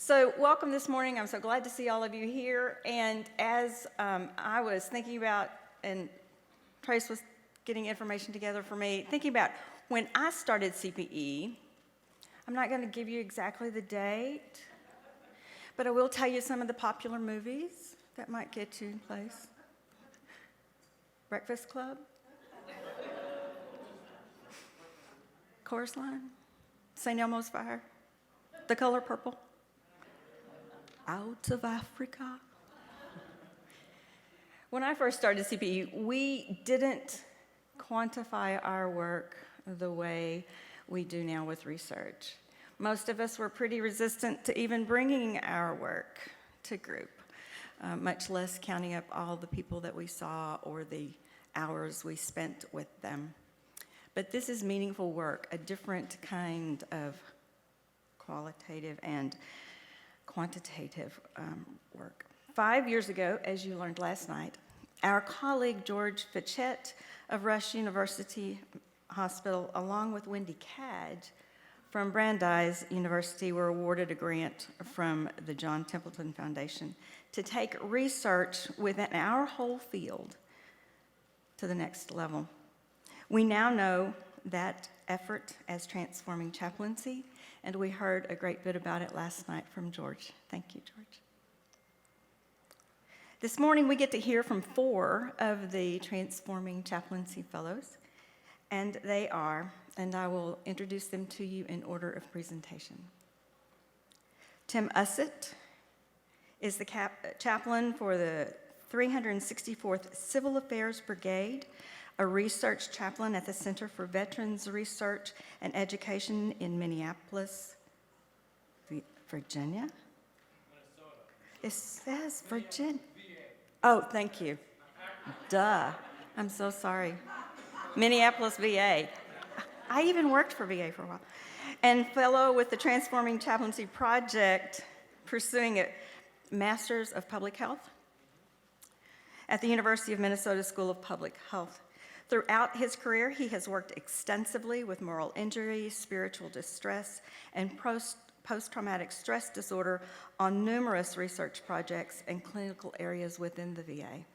So welcome this morning. I'm so glad to see all of you here. And as I was thinking about, and Trace was getting information together for me, thinking about when I started CPE, I'm not going to give you exactly the date, but I will tell you some of the popular movies that might get you in place. Breakfast Club, Chorus Line, St. Elmo's Fire, The Color Purple, Out of Africa. When I first started CPE, we didn't quantify our work the way we do now with research. Most of us were pretty resistant to even bringing our work to group, much less counting up all the people that we saw or the hours we spent with them. But this is meaningful work, a different kind of qualitative and quantitative work. 5 years ago, as you learned last night, our colleague George Fichette of Rush University Hospital, along with Wendy Cadge from Brandeis University, were awarded a grant from the John Templeton Foundation to take research within our whole field to the next level. We now know that effort as transforming chaplaincy, and we heard a great bit about it last night from George. Thank you, George. This morning we get to hear from 4 of the Transforming Chaplaincy Fellows, and they are, and I will introduce them to you in order of presentation. Tim Ussett is the chaplain for the 364th Civil Affairs Brigade, a research chaplain at the Center for Veterans Research and Education in Minneapolis, Virginia. Minnesota. It says Virginia. Oh, thank you. Duh. I'm so sorry. Minneapolis, VA. I even worked for VA for a while. And fellow with the Transforming Chaplaincy Project, pursuing a Master's of Public Health at the University of Minnesota School of Public Health. Throughout his career, he has worked extensively with moral injury, spiritual distress, and post-traumatic stress disorder on numerous research projects and clinical areas within the VA.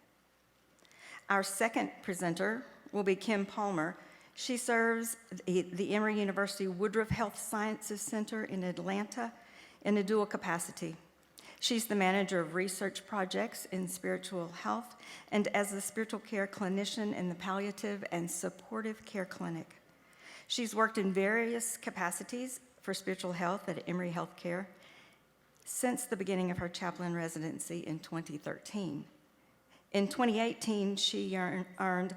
Our second presenter will be Kim Palmer. She serves the Emory University Woodruff Health Sciences Center in Atlanta in a dual capacity. She's the manager of research projects in spiritual health and as the spiritual care clinician in the palliative and supportive care clinic. She's worked in various capacities for spiritual health at Emory Healthcare since the beginning of her chaplain residency in 2013. In 2018, she earned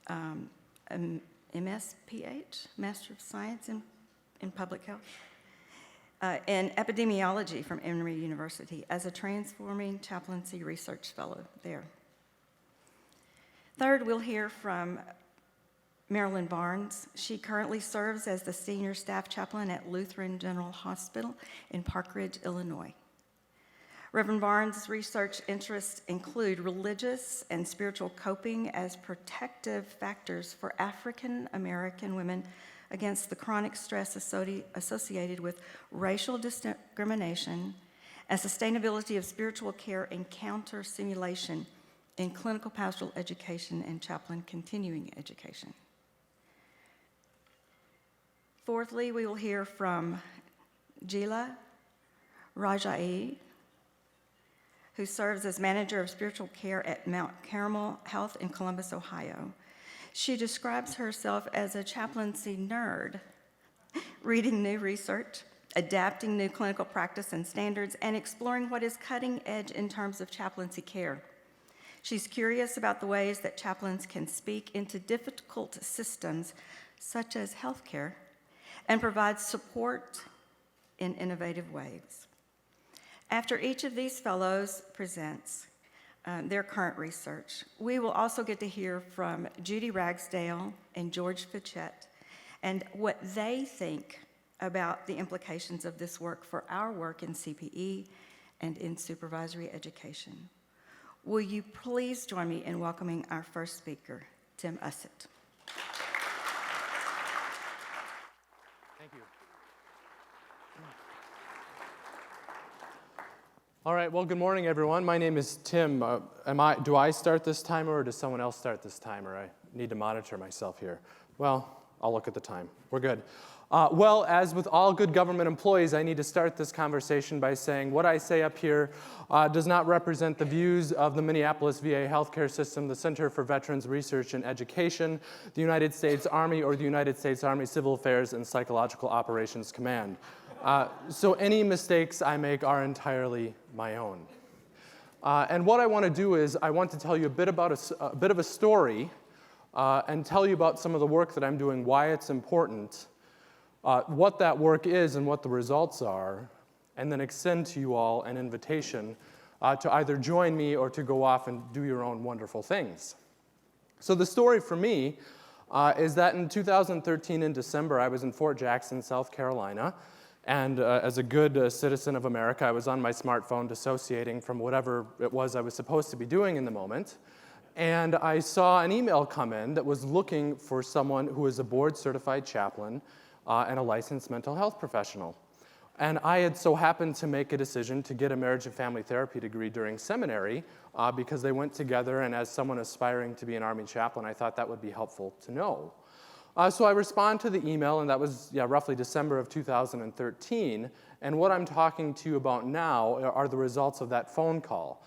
a MSPH, Master of Science in Public Health, in epidemiology from Emory University as a Transforming Chaplaincy Research Fellow there. Third, we'll hear from Marilyn Barnes. She currently serves as the Senior Staff Chaplain at Lutheran General Hospital in Park Ridge, Illinois. Reverend Barnes' research interests include religious and spiritual coping as protective factors for African American women against the chronic stress associated with racial discrimination and sustainability of spiritual care encounter simulation in clinical pastoral education and chaplain continuing education. Fourthly, we will hear from Jila Rajai, who serves as manager of spiritual care at Mount Carmel Health in Columbus, Ohio. She describes herself as a chaplaincy nerd, reading new research, adapting new clinical practice and standards, and exploring what is cutting edge in terms of chaplaincy care. She's curious about the ways that chaplains can speak into difficult systems, such as healthcare, and provide support in innovative ways. After each of these fellows presents their current research, we will also get to hear from Judy Ragsdale and George Fichette and what they think about the implications of this work for our work in CPE and in supervisory education. Will you please join me in welcoming our first speaker, Tim Ussett. Thank you. All right, well, good morning, everyone. My name is Tim. Do I start this timer, or does someone else start this timer? I need to monitor myself here. Well, I'll look at the time. We're good. Well, as with all good government employees, I need to start this conversation by saying what I say up here does not represent the views of the Minneapolis VA healthcare system, the Center for Veterans Research and Education, the United States Army, or the United States Army Civil Affairs and Psychological Operations Command. So any mistakes I make are entirely my own. And what I want to do is I want to tell you a bit of a story and tell you about some of the work that I'm doing, why it's important, what that work is and what the results are, and then extend to you all an invitation to either join me or to go off and do your own wonderful things. So the story for me is that in 2013 in December, I was in Fort Jackson, South Carolina, and as a good citizen of America, I was on my smartphone dissociating from whatever it was I was supposed to be doing in the moment. And I saw an email come in that was looking for someone who is a board-certified chaplain and a licensed mental health professional. And I had so happened to make a decision to get a marriage and family therapy degree during seminary because they went together, and as someone aspiring to be an Army chaplain, I thought that would be helpful to know. So I respond to the email, and that was roughly December of 2013, and what I'm talking to you about now are the results of that phone call.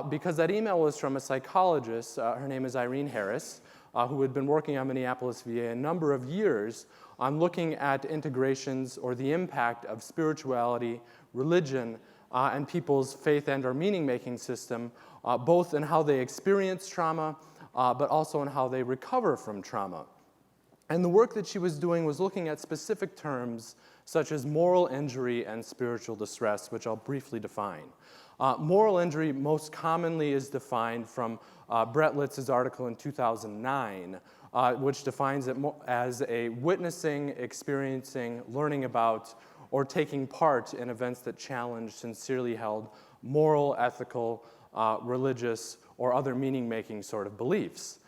Because that email was from a psychologist, her name is Irene Harris, who had been working on Minneapolis VA a number of years on looking at integrations or the impact of spirituality, religion, and people's faith and or meaning-making system, both in how they experience trauma, but also in how they recover from trauma. And the work that she was doing was looking at specific terms such as moral injury and spiritual distress, which I'll briefly define. Moral injury most commonly is defined from Brett Litz's article in 2009, which defines it as a witnessing, experiencing, learning about, or taking part in events that challenge sincerely held moral, ethical, religious, or other meaning-making sort of beliefs.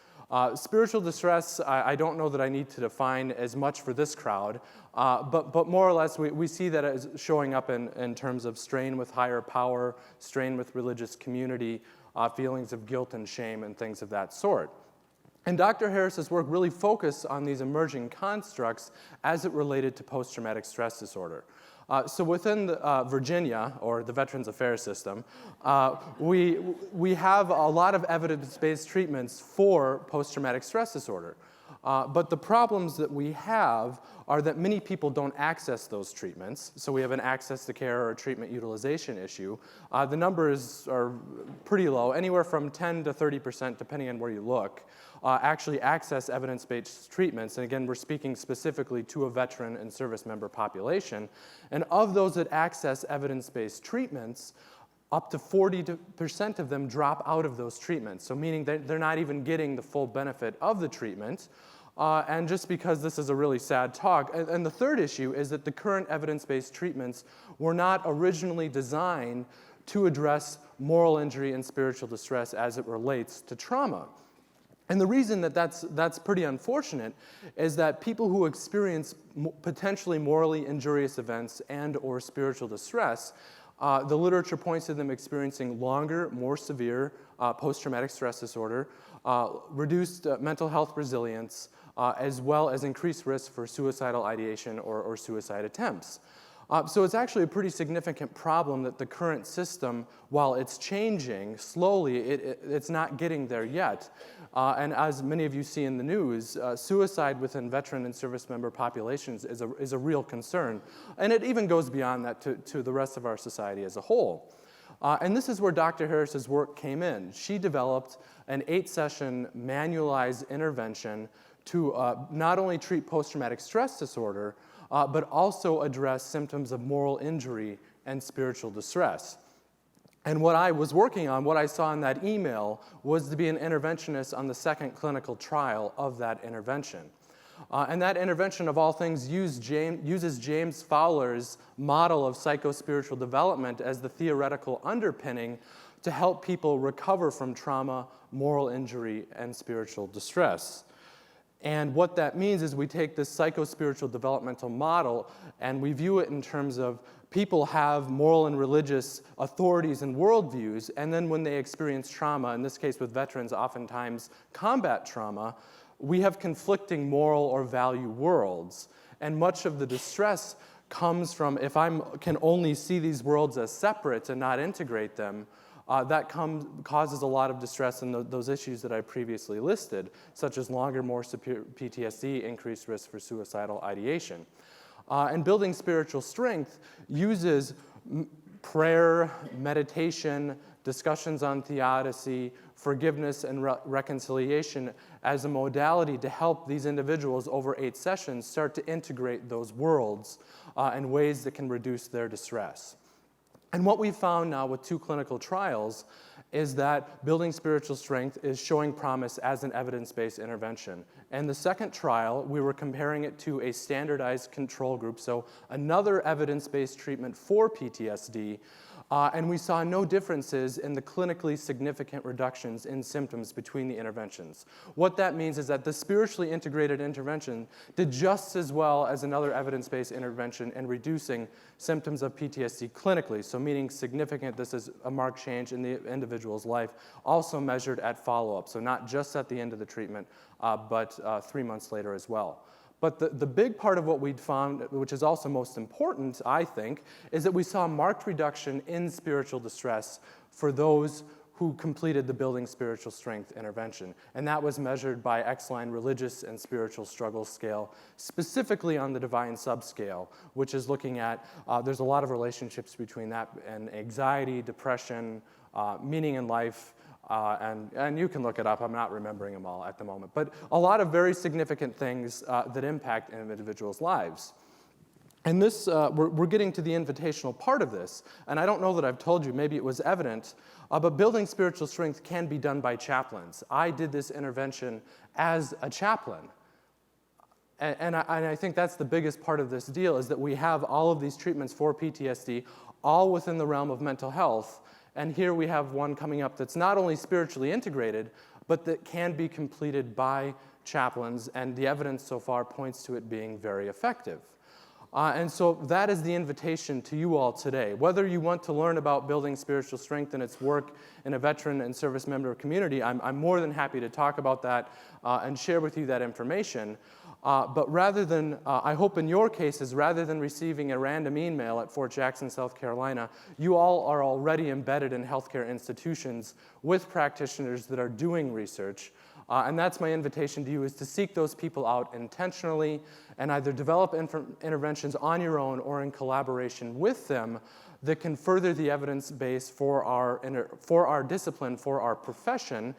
Spiritual distress, I don't know that I need to define as much for this crowd, but more or less we see that as showing up in terms of strain with higher power, strain with religious community, feelings of guilt and shame, and things of that sort. And Dr. Harris's work really focused on these emerging constructs as it related to post-traumatic stress disorder. So within Virginia, or the Veterans Affairs System, we have a lot of evidence-based treatments for post-traumatic stress disorder. But the problems that we have are that many people don't access those treatments. So we have an access to care or a treatment utilization issue. The numbers are pretty low, anywhere from 10 to 30%, depending on where you look, actually access evidence-based treatments. And again, we're speaking specifically to a veteran and service member population. And of those that access evidence-based treatments, up to 40% of them drop out of those treatments. So meaning they're not even getting the full benefit of the treatment. And just because this is a really sad talk. And the third issue is that the current evidence-based treatments were not originally designed to address moral injury and spiritual distress as it relates to trauma. And the reason that that's pretty unfortunate is that people who experience potentially morally injurious events and or spiritual distress, the literature points to them experiencing longer, more severe post-traumatic stress disorder, reduced mental health resilience, as well as increased risk for suicidal ideation or suicide attempts. So it's actually a pretty significant problem that the current system, while it's changing slowly, it's not getting there yet. And as many of you see in the news, suicide within veteran and service member populations is a real concern. And it even goes beyond that to the rest of our society as a whole. And this is where Dr. Harris's work came in. She developed an 8-session manualized intervention to not only treat post-traumatic stress disorder, but also address symptoms of moral injury and spiritual distress. And what I was working on, what I saw in that email, was to be an interventionist on the second clinical trial of that intervention. And that intervention, of all things, uses James Fowler's model of psychospiritual development as the theoretical underpinning to help people recover from trauma, moral injury, and spiritual distress. And what that means is we take this psycho-spiritual developmental model and we view it in terms of people have moral and religious authorities and worldviews, and then when they experience trauma, in this case with veterans, oftentimes combat trauma, we have conflicting moral or value worlds. And much of the distress comes from, if I can only see these worlds as separate and not integrate them, that causes a lot of distress in those issues that I previously listed, such as longer, more severe PTSD, increased risk for suicidal ideation. And building spiritual strength uses prayer, meditation, discussions on theodicy, forgiveness, and reconciliation as a modality to help these individuals over 8 sessions start to integrate those worlds in ways that can reduce their distress. And what we found now with 2 clinical trials is that building spiritual strength is showing promise as an evidence-based intervention. And the second trial, we were comparing it to a standardized control group, so another evidence-based treatment for PTSD, and we saw no differences in the clinically significant reductions in symptoms between the interventions. What that means is that the spiritually integrated intervention did just as well as another evidence-based intervention in reducing symptoms of PTSD clinically, so meaning significant, this is a marked change in the individual's life, also measured at follow-up, so not just at the end of the treatment, but 3 months later as well. But the big part of what we'd found, which is also most important, I think, is that we saw a marked reduction in spiritual distress for those who completed the Building Spiritual Strength intervention. And that was measured by X-line Religious and Spiritual Struggle Scale, specifically on the Divine Subscale, which is looking at, there's a lot of relationships between that and anxiety, depression, meaning in life, and you can look it up. I'm not remembering them all at the moment. But a lot of very significant things that impact individuals' lives. And this, we're getting to the invitational part of this. And I don't know that I've told you, maybe it was evident, but building spiritual strength can be done by chaplains. I did this intervention as a chaplain. And I think that's the biggest part of this deal, is that we have all of these treatments for PTSD, all within the realm of mental health. And here we have one coming up that's not only spiritually integrated, but that can be completed by chaplains, and the evidence so far points to it being very effective. And so that is the invitation to you all today. Whether you want to learn about building spiritual strength and its work in a veteran and service member community, I'm more than happy to talk about that and share with you that information. But rather than, I hope in your cases, rather than receiving a random email at Fort Jackson, South Carolina, you all are already embedded in healthcare institutions with practitioners that are doing research. And that's my invitation to you, is to seek those people out intentionally and either develop interventions on your own or in collaboration with them that can further the evidence base for our discipline, for our profession,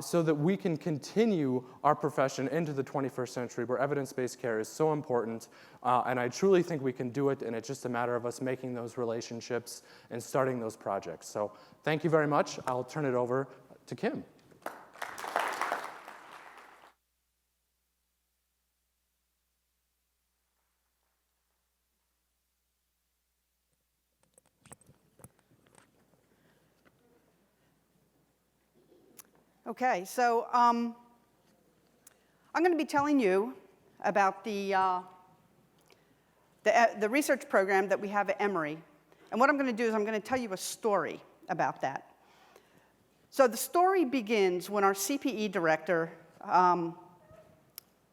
so that we can continue our profession into the 21st century, where evidence-based care is so important. And I truly think we can do it, and it's just a matter of us making those relationships and starting those projects. So thank you very much. I'll turn it over to Kim. Okay, so I'm going to be telling you about the research program that we have at Emory. And what I'm going to do is I'm going to tell you a story about that. So the story begins when our CPE director,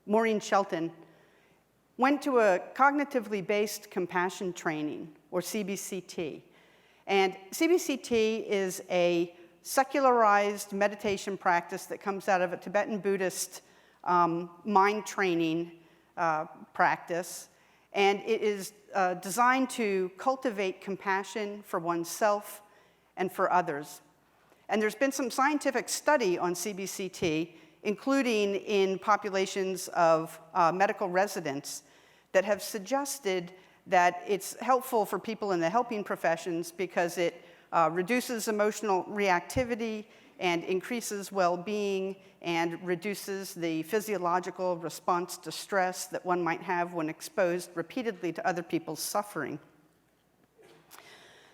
Maureen Shelton, went to a cognitively based compassion training, or CBCT. And CBCT is a secularized meditation practice that comes out of a Tibetan Buddhist mind training practice. And it is designed to cultivate compassion for oneself and for others. And there's been some scientific study on CBCT, including in populations of medical residents, that have suggested that it's helpful for people in the helping professions because it reduces emotional reactivity and increases well-being and reduces the physiological response to stress that one might have when exposed repeatedly to other people's suffering.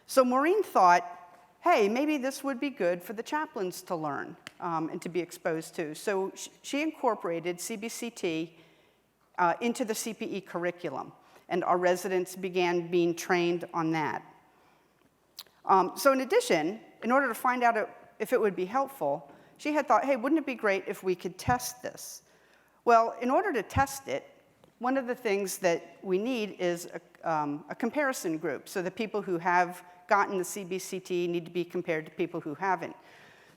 So Maureen thought, hey, maybe this would be good for the chaplains to learn. and to be exposed to. So she incorporated CBCT into the CPE curriculum, and our residents began being trained on that. So in addition, in order to find out if it would be helpful, she had thought, hey, wouldn't it be great if we could test this? Well, in order to test it, one of the things that we need is a comparison group. So the people who have gotten the CBCT need to be compared to people who haven't.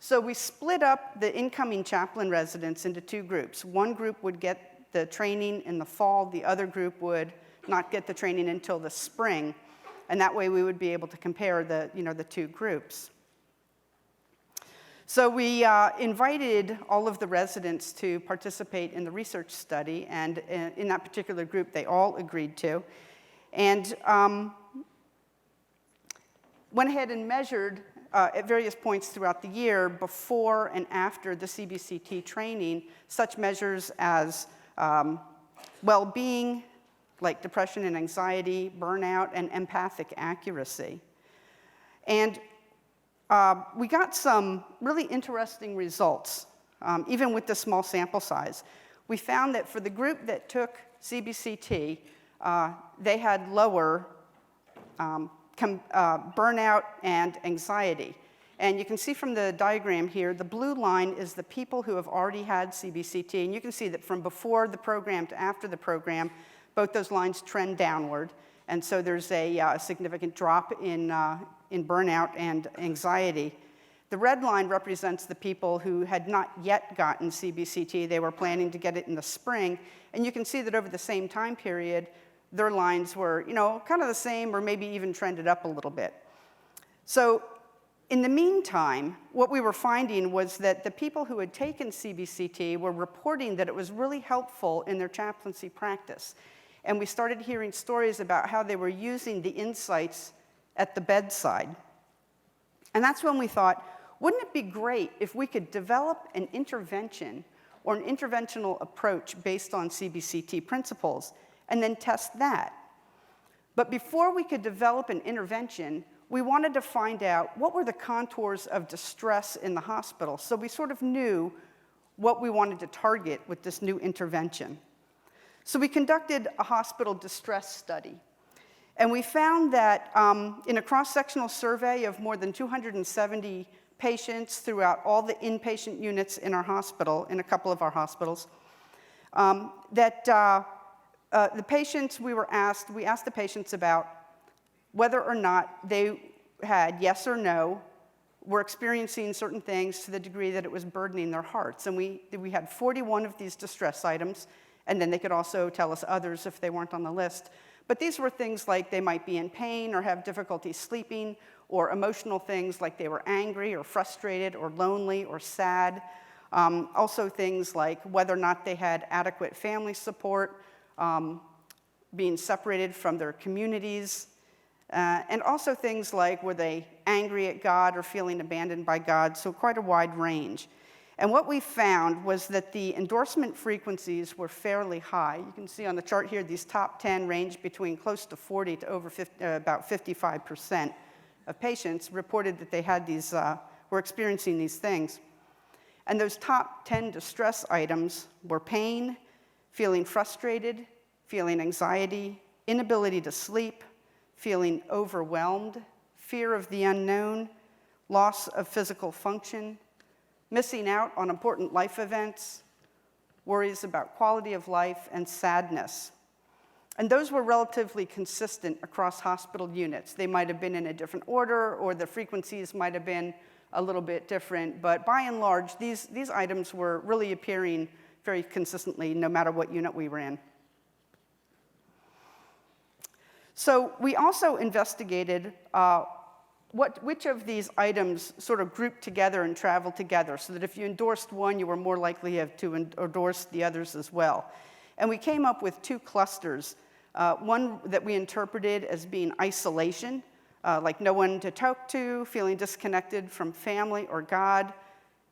So we split up the incoming chaplain residents into two groups. One group would get the training in the fall. The other group would not get the training until the spring. And that way we would be able to compare the two groups. So we invited all of the residents to participate in the research study, and in that particular group, they all agreed to. And went ahead and measured at various points throughout the year, before and after the CBCT training, such measures as well-being, like depression and anxiety, burnout, and empathic accuracy. And we got some really interesting results, even with the small sample size. We found that for the group that took CBCT, they had lower burnout and anxiety. And you can see from the diagram here, the blue line is the people who have already had CBCT. And you can see that from before the program to after the program, both those lines trend downward. And so there's a significant drop in burnout and anxiety. The red line represents the people who had not yet gotten CBCT. They were planning to get it in the spring. And you can see that over the same time period, their lines were, kind of the same, or maybe even trended up a little bit. So in the meantime, what we were finding was that the people who had taken CBCT were reporting that it was really helpful in their chaplaincy practice. And we started hearing stories about how they were using the insights at the bedside. And that's when we thought, wouldn't it be great if we could develop an intervention or an interventional approach based on CBCT principles and then test that? But before we could develop an intervention, we wanted to find out what were the contours of distress in the hospital, so we sort of knew what we wanted to target with this new intervention. So we conducted a hospital distress study. And we found that in a cross-sectional survey of more than 270 patients throughout all the inpatient units in our hospital, in a couple of our hospitals, the patients we asked the patients about whether or not they had, yes or no, were experiencing certain things to the degree that it was burdening their hearts. And we had 41 of these distress items, and then they could also tell us others if they weren't on the list. But these were things like they might be in pain or have difficulty sleeping, or emotional things like they were angry or frustrated or lonely or sad. Also things like whether or not they had adequate family support, being separated from their communities, and also things like were they angry at God or feeling abandoned by God, so quite a wide range. And what we found was that the endorsement frequencies were fairly high. You can see on the chart here, these top 10 range between close to 40 to over 50, about 55% of patients reported that they had these, were experiencing these things. And those top 10 distress items were pain, feeling frustrated, feeling anxiety, inability to sleep, feeling overwhelmed, fear of the unknown, loss of physical function, missing out on important life events, worries about quality of life, and sadness. And those were relatively consistent across hospital units. They might have been in a different order, or the frequencies might have been a little bit different, but by and large, these items were really appearing very consistently no matter what unit we were in. So we also investigated which of these items sort of grouped together and traveled together, so that if you endorsed one, you were more likely to endorse the others as well. And we came up with two clusters. One that we interpreted as being isolation, like no one to talk to, feeling disconnected from family or God,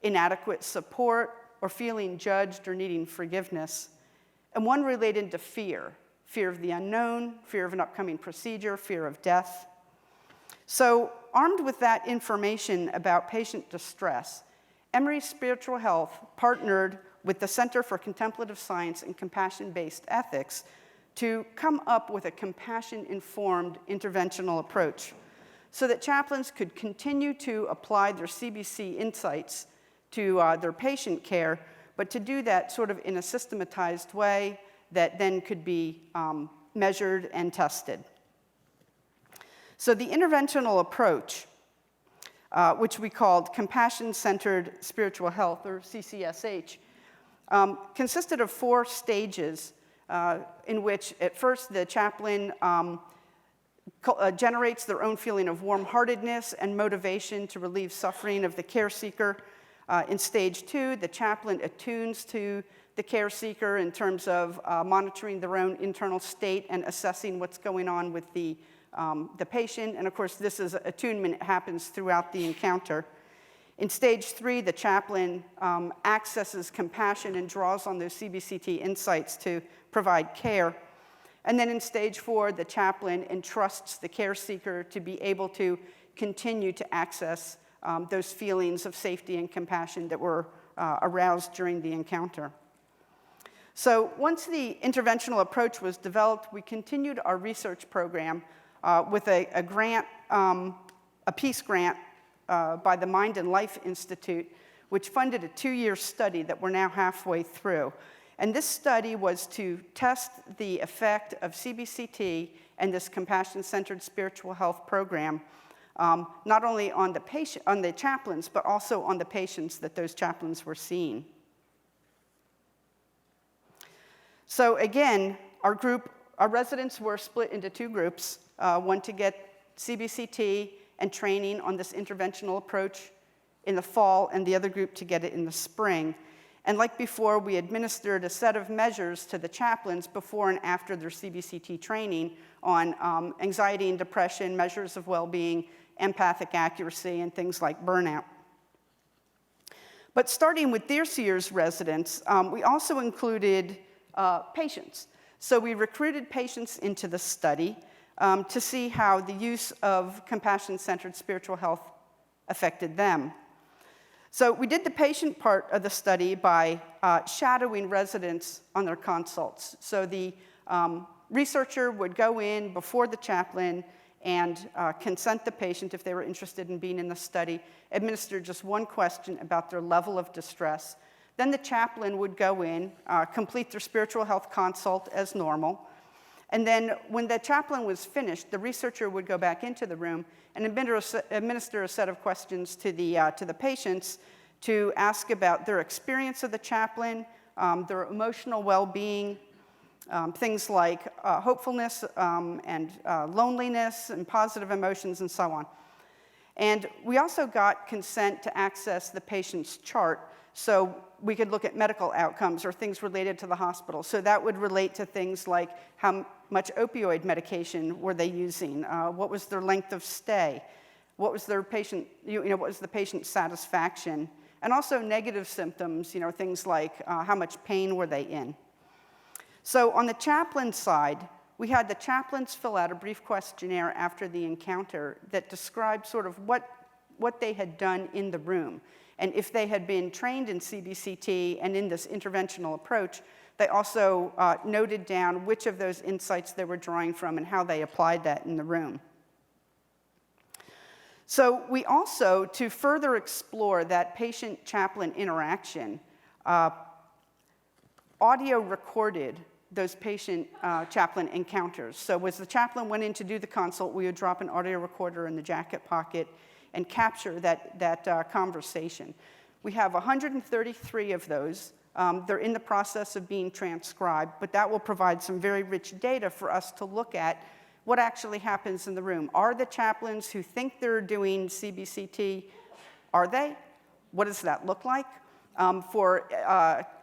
inadequate support, or feeling judged or needing forgiveness. And one related to fear of the unknown, fear of an upcoming procedure, fear of death. So armed with that information about patient distress, Emory Spiritual Health partnered with the Center for Contemplative Science and Compassion-Based Ethics to come up with a compassion-informed interventional approach so that chaplains could continue to apply their CBC insights to their patient care, but to do that sort of in a systematized way that then could be measured and tested. So the interventional approach, which we called Compassion-Centered Spiritual Health, or CCSH, consisted of 4 stages in which, at first, the chaplain generates their own feeling of warm-heartedness and motivation to relieve suffering of the care seeker. In stage 2, the chaplain attunes to the care seeker in terms of monitoring their own internal state and assessing what's going on with the patient. And of course, this is attunement happens throughout the encounter. In stage 3, the chaplain accesses compassion and draws on those CBCT insights to provide care. And then in stage 4, the chaplain entrusts the care seeker to be able to continue to access those feelings of safety and compassion that were aroused during the encounter. So once the interventional approach was developed, we continued our research program with a grant, a peace grant by the Mind and Life Institute, which funded a 2-year study that we're now halfway through. And this study was to test the effect of CBCT and this compassion-centered spiritual health program, not only on the chaplains, but also on the patients that those chaplains were seeing. So again, our residents were split into 2 groups, one to get CBCT and training on this interventional approach in the fall, and the other group to get it in the spring. And like before, we administered a set of measures to the chaplains before and after their CBCT training on anxiety and depression, measures of well-being, empathic accuracy, and things like burnout. But starting with this year's residents, we also included patients. So we recruited patients into the study to see how the use of compassion-centered spiritual health affected them. So we did the patient part of the study by shadowing residents on their consults. So the researcher would go in before the chaplain and consent the patient if they were interested in being in the study, administer just 1 question about their level of distress. Then the chaplain would go in, complete their spiritual health consult as normal. And then when the chaplain was finished, the researcher would go back into the room and administer a set of questions to the patients to ask about their experience of the chaplain, their emotional well-being, things like hopefulness and loneliness and positive emotions and so on. And we also got consent to access the patient's chart so we could look at medical outcomes or things related to the hospital. So that would relate to things like how much opioid medication were they using, what was their length of stay, what was their patient, what was the patient's satisfaction, and also negative symptoms, things like how much pain were they in. So on the chaplain side, we had the chaplains fill out a brief questionnaire after the encounter that described sort of what they had done in the room. And if they had been trained in CBCT and in this interventional approach, they also noted down which of those insights they were drawing from and how they applied that in the room. So we also, to further explore that patient-chaplain interaction, audio recorded those patient-chaplain encounters. So as the chaplain went in to do the consult, we would drop an audio recorder in the jacket pocket and capture that conversation. We have 133 of those. They're in the process of being transcribed, but that will provide some very rich data for us to look at what actually happens in the room. Are the chaplains who think they're doing CBCT, are they? What does that look like? For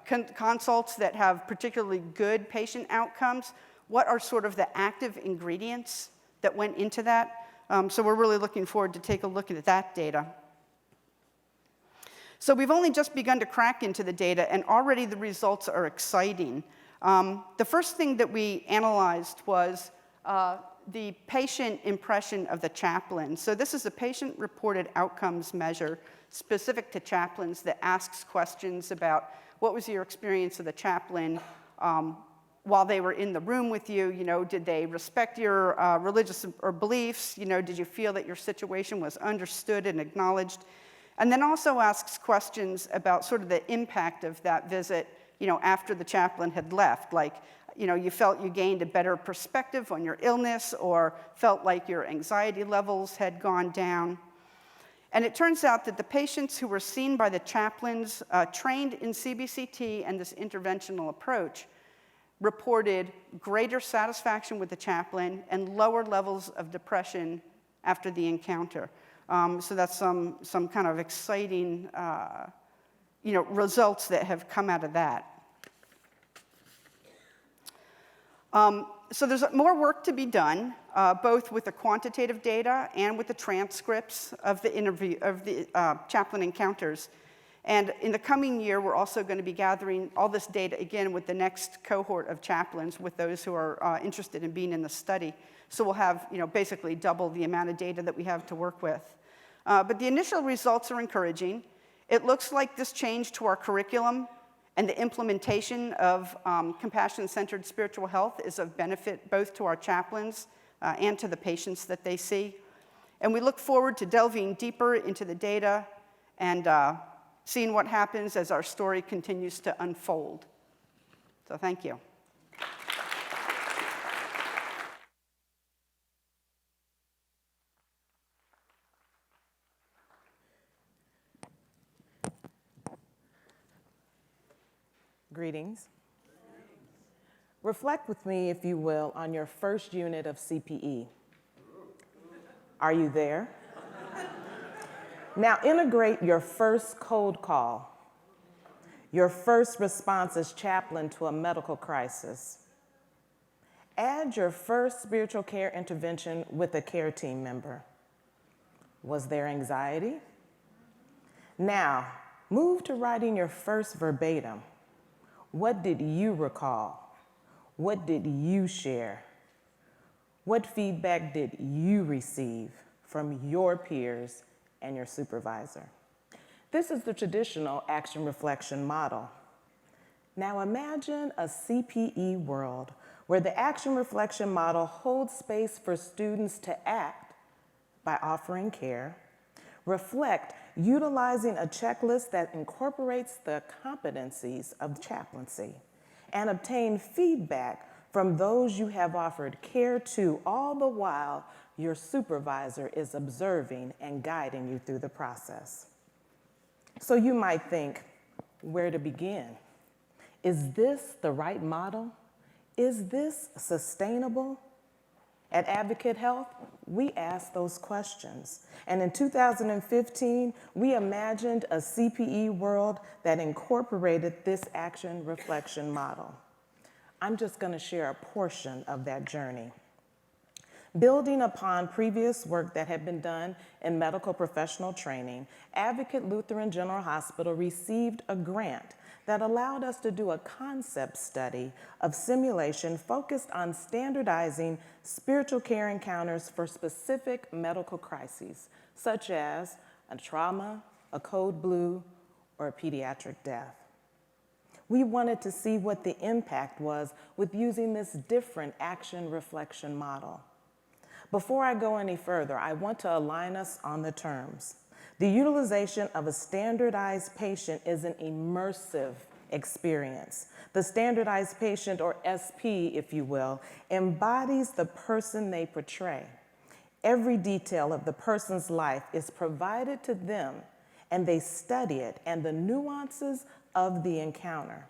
consults that have particularly good patient outcomes, what are sort of the active ingredients that went into that? So we're really looking forward to take a look at that data. So we've only just begun to crack into the data, and already the results are exciting. The first thing that we analyzed was the patient impression of the chaplain. So this is a patient-reported outcomes measure, specific to chaplains that asks questions about what was your experience of the chaplain while they were in the room with you. You know, did they respect your religious or beliefs? You know, did you feel that your situation was understood and acknowledged? And then also asks questions about sort of the impact of that visit, you know, after the chaplain had left. Like, you know, you felt you gained a better perspective on your illness or felt like your anxiety levels had gone down. And it turns out that the patients who were seen by the chaplains trained in CBCT and this interventional approach reported greater satisfaction with the chaplain and lower levels of depression after the encounter. So that's some kind of exciting you know, results that have come out of that. So there's more work to be done, both with the quantitative data and with the transcripts of the interview of the chaplain encounters. And in the coming year, we're also going to be gathering all this data again with the next cohort of chaplains, with those who are interested in being in the study. So we'll have, you know, basically double the amount of data that we have to work with. But the initial results are encouraging. It looks like this change to our curriculum and the implementation of compassion-centered spiritual health is of benefit both to our chaplains and to the patients that they see. And we look forward to delving deeper into the data and seeing what happens as our story continues to unfold. So thank you. Greetings. Reflect with me, if you will, on your first unit of CPE. Are you there? Now integrate your first cold call, your first response as chaplain to a medical crisis. Add your first spiritual care intervention with a care team member. Was there anxiety? Now, move to writing your first verbatim. What did you recall? What did you share? What feedback did you receive from your peers and your supervisor? This is the traditional action reflection model. Now imagine a CPE world where the action reflection model holds space for students to act by offering care, reflect, utilizing a checklist that incorporates the competencies of chaplaincy, and obtain feedback from those you have offered care to, all the while your supervisor is observing and guiding you through the process. So you might think, where to begin? Is this the right model? Is this sustainable? At Advocate Health, we asked those questions. And in 2015, we imagined a CPE world that incorporated this action reflection model. I'm just going to share a portion of that journey. Building upon previous work that had been done in medical professional training, Advocate Lutheran General Hospital received a grant that allowed us to do a concept study of simulation focused on standardizing spiritual care encounters for specific medical crises, such as a trauma, a code blue, or a pediatric death. We wanted to see what the impact was with using this different action reflection model. Before I go any further, I want to align us on the terms. The utilization of a standardized patient is an immersive experience. The standardized patient, or SP, if you will, embodies the person they portray. Every detail of the person's life is provided to them, and they study it and the nuances of the encounter.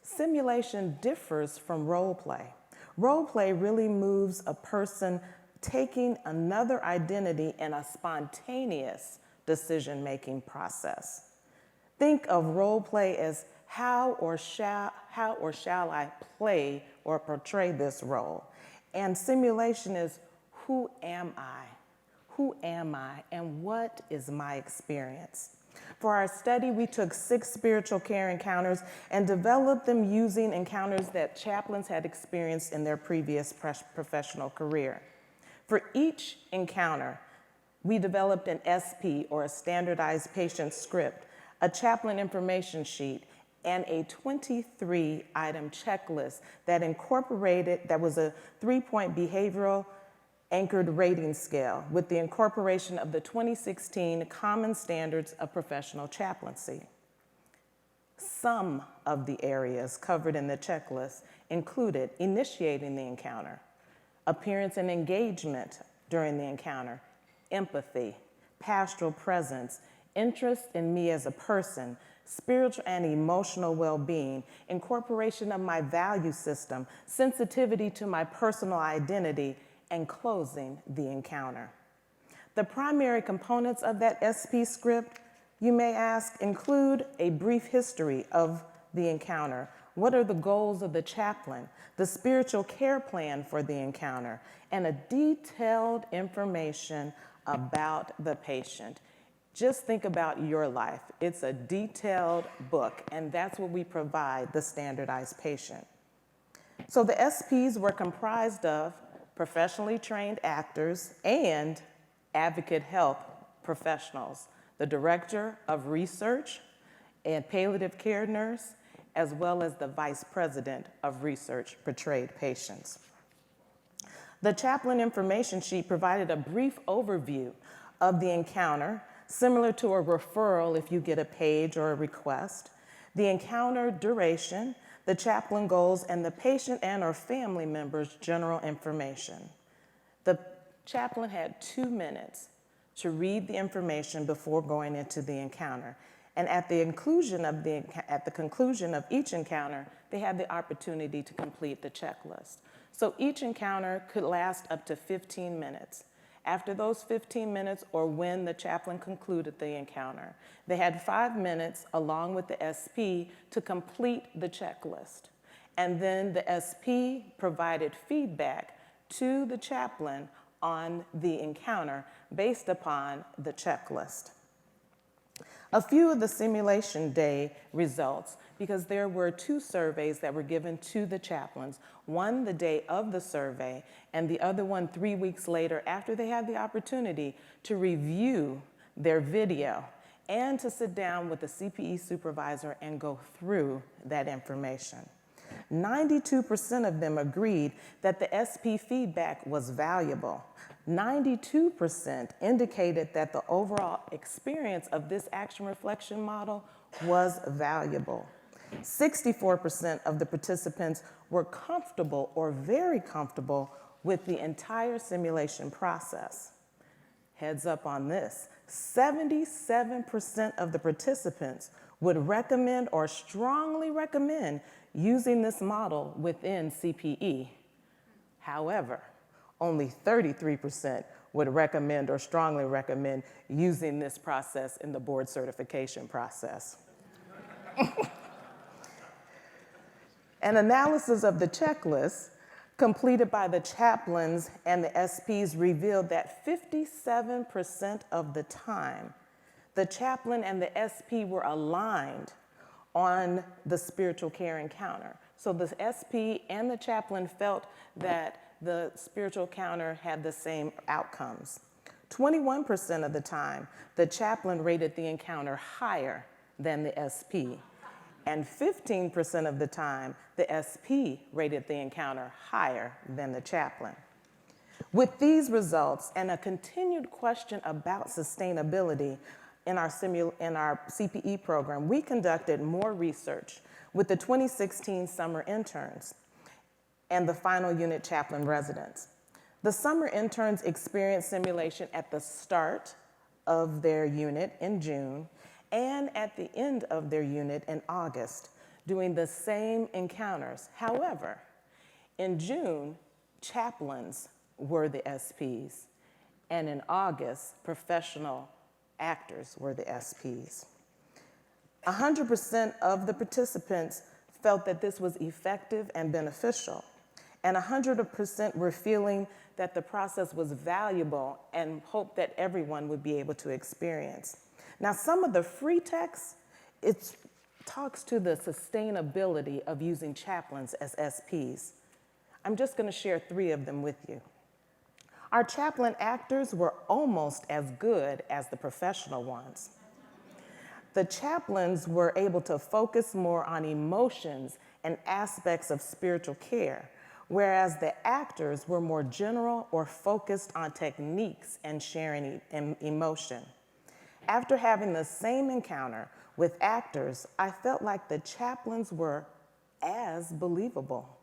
Simulation differs from role play. Role play really moves a person taking another identity in a spontaneous decision-making process. Think of role play as how or shall I play or portray this role? And simulation is who am I? Who am I and what is my experience? For our study, we took 6 spiritual care encounters and developed them using encounters that chaplains had experienced in their previous professional career. For each encounter, We developed an SP, or a standardized patient script, a chaplain information sheet, and a 23-item checklist that was a 3-point behavioral anchored rating scale with the incorporation of the 2016 Common Standards of Professional Chaplaincy. Some of the areas covered in the checklist included initiating the encounter, appearance and engagement during the encounter, empathy, pastoral presence, interest in me as a person, spiritual and emotional well-being, incorporation of my value system, sensitivity to my personal identity, and closing the encounter. The primary components of that SP script, you may ask, include a brief history of the encounter. What are the goals of the chaplain? The spiritual care plan for the encounter, and a detailed information about the patient. Just think about your life. It's a detailed book, and that's what we provide the standardized patient. So the SPs were comprised of professionally trained actors and advocate health professionals, the director of research and palliative care nurse, as well as the vice president of research portrayed patients. The chaplain information sheet provided a brief overview of the encounter, similar to a referral if you get a page or a request, the encounter duration, the chaplain goals, and the patient and or family members' general information. The chaplain had 2 minutes to read the information before going into the encounter. And at the conclusion of each encounter, they had the opportunity to complete the checklist. So each encounter could last up to 15 minutes. After those 15 minutes, or when the chaplain concluded the encounter, they had 5 minutes along with the SP to complete the checklist. And then the SP provided feedback to the chaplain on the encounter based upon the checklist. A few of the simulation day results, because there were 2 surveys that were given to the chaplains, one the day of the survey, and the other one 3 weeks later after they had the opportunity to review their video and to sit down with the CPE supervisor and go through that information. 92% of them agreed that the SP feedback was valuable. 92% indicated that the overall experience of this action reflection model was valuable. 64% of the participants were comfortable or very comfortable with the entire simulation process. Heads up on this, 77% of the participants would recommend or strongly recommend using this model within CPE. However, only 33% would recommend or strongly recommend using this process in the board certification process. An analysis of the checklist completed by the chaplains and the SPs revealed that 57% of the time, the chaplain and the SP were aligned on the spiritual care encounter. So the SP and the chaplain felt that the spiritual encounter had the same outcomes. 21% of the time, the chaplain rated the encounter higher than the SP. And 15% of the time, the SP rated the encounter higher than the chaplain. With these results and a continued question about sustainability in our CPE program, we conducted more research with the 2016 summer interns and the final unit chaplain residents. The summer interns experienced simulation at the start of their unit in June and at the end of their unit in August, doing the same encounters. However, in June, chaplains were the SPs, and in August, professional actors were the SPs. 100% of the participants felt that this was effective and beneficial, and 100% were feeling that the process was valuable and hoped that everyone would be able to experience. Now, some of the free text, it talks to the sustainability of using chaplains as SPs. I'm just going to share 3 of them with you. Our chaplain actors were almost as good as the professional ones. The chaplains were able to focus more on emotions and aspects of spiritual care, whereas the actors were more general or focused on techniques and sharing emotion. After having the same encounter with actors, I felt like the chaplains were as believable.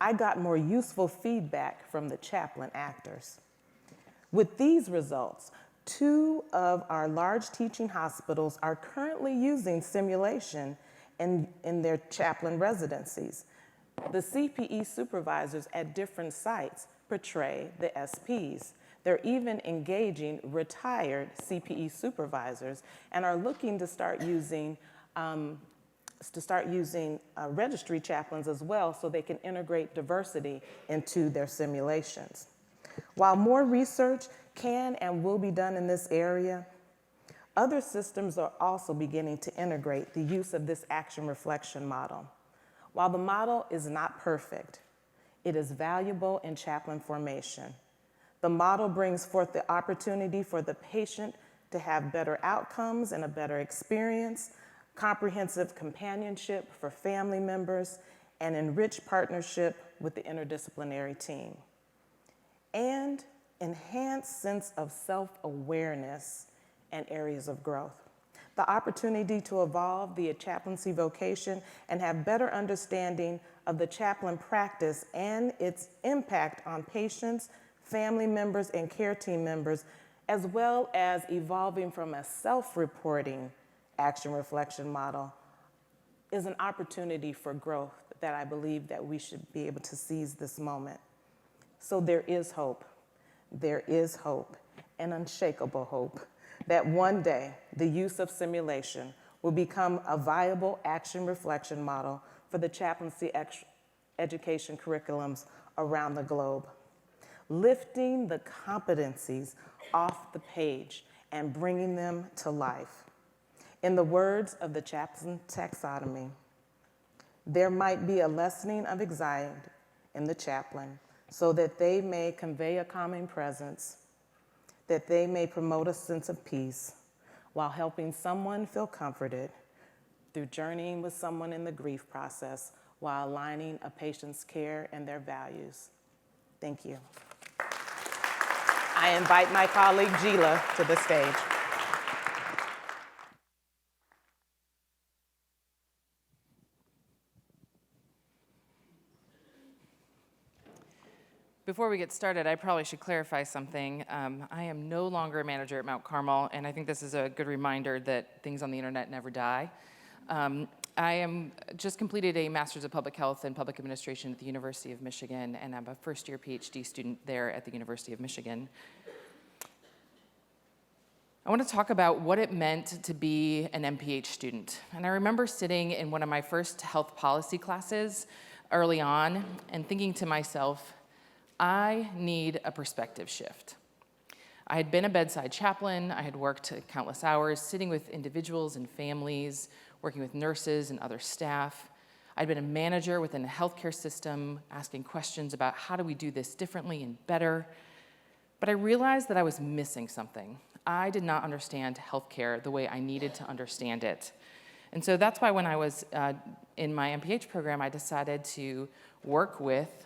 I got more useful feedback from the chaplain actors. With these results, 2 of our large teaching hospitals are currently using simulation in their chaplain residencies. The CPE supervisors at different sites portray the SPs. They're even engaging retired CPE supervisors and are looking to start using registry chaplains as well so they can integrate diversity into their simulations. While more research can and will be done in this area, other systems are also beginning to integrate the use of this action reflection model. While the model is not perfect, it is valuable in chaplain formation. The model brings forth the opportunity for the patient to have better outcomes and a better experience, comprehensive companionship for family members, and enriched partnership with the interdisciplinary team, and enhanced sense of self-awareness and areas of growth. The opportunity to evolve the chaplaincy vocation and have better understanding of the chaplain practice and its impact on patients, family members, and care team members, as well as evolving from a self-reporting action reflection model, is an opportunity for growth that I believe that we should be able to seize this moment. So there is hope, an unshakable hope, that one day the use of simulation will become a viable action reflection model for the chaplaincy education curriculums around the globe, lifting the competencies off the page and bringing them to life. In the words of the chaplain taxonomy, there might be a lessening of anxiety in the chaplain so that they may convey a calming presence, that they may promote a sense of peace while helping someone feel comforted through journeying with someone in the grief process while aligning a patient's care and their values. Thank you. I invite my colleague Gila to the stage. Before we get started, I probably should clarify something. I am no longer a manager at Mount Carmel, and I think this is a good reminder that things on the internet never die. I am just completed a Master's of Public Health and Public Administration at the University of Michigan, and I'm a first-year PhD student there at the University of Michigan. I want to talk about what it meant to be an MPH student. And I remember sitting in one of my first health policy classes early on and thinking to myself, I need a perspective shift. I had been a bedside chaplain. I had worked countless hours sitting with individuals and families, working with nurses and other staff. I'd been a manager within the healthcare system, asking questions about how do we do this differently and better. But I realized that I was missing something. I did not understand healthcare the way I needed to understand it. And so that's why when I was in my MPH program, I decided to work with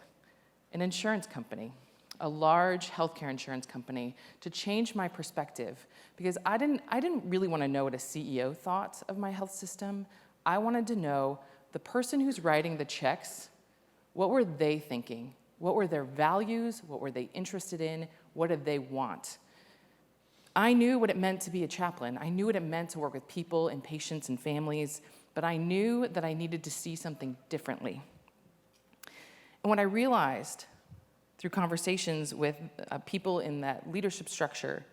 an insurance company, a large healthcare insurance company, to change my perspective, because I didn't really want to know what a CEO thought of my health system. I wanted to know the person who's writing the checks, what were they thinking? What were their values? What were they interested in? What did they want? I knew what it meant to be a chaplain. I knew what it meant to work with people and patients and families, but I knew that I needed to see something differently. And what I realized through conversations with people in that leadership structure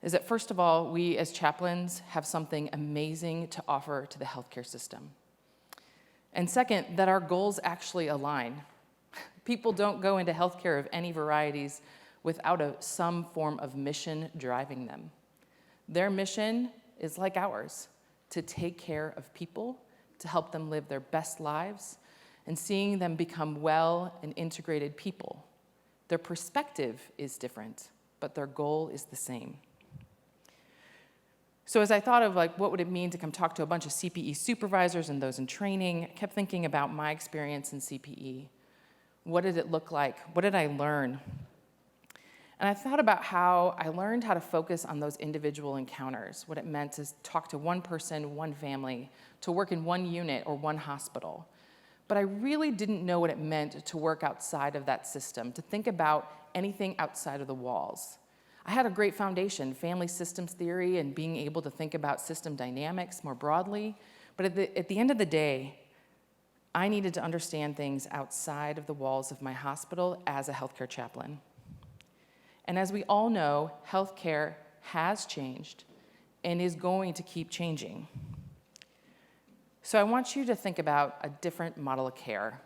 is that, first of all, we as chaplains have something amazing to offer to the healthcare system. And second, that our goals actually align. People don't go into healthcare of any varieties without some form of mission driving them. Their mission is like ours, to take care of people, to help them live their best lives, and seeing them become well and integrated people Their perspective is different, but their goal is the same. So as I thought of what would it mean to come talk to a bunch of CPE supervisors and those in training, I kept thinking about my experience in CPE. What did it look like? What did I learn? And I thought about how I learned how to focus on those individual encounters, what it meant to talk to one person, one family, to work in one unit or one hospital. But I really didn't know what it meant to work outside of that system, to think about anything outside of the walls. I had a great foundation, family systems theory and being able to think about system dynamics more broadly, but at the end of the day, I needed to understand things outside of the walls of my hospital as a healthcare chaplain. And as we all know, healthcare has changed and is going to keep changing. So I want you to think about a different model of care,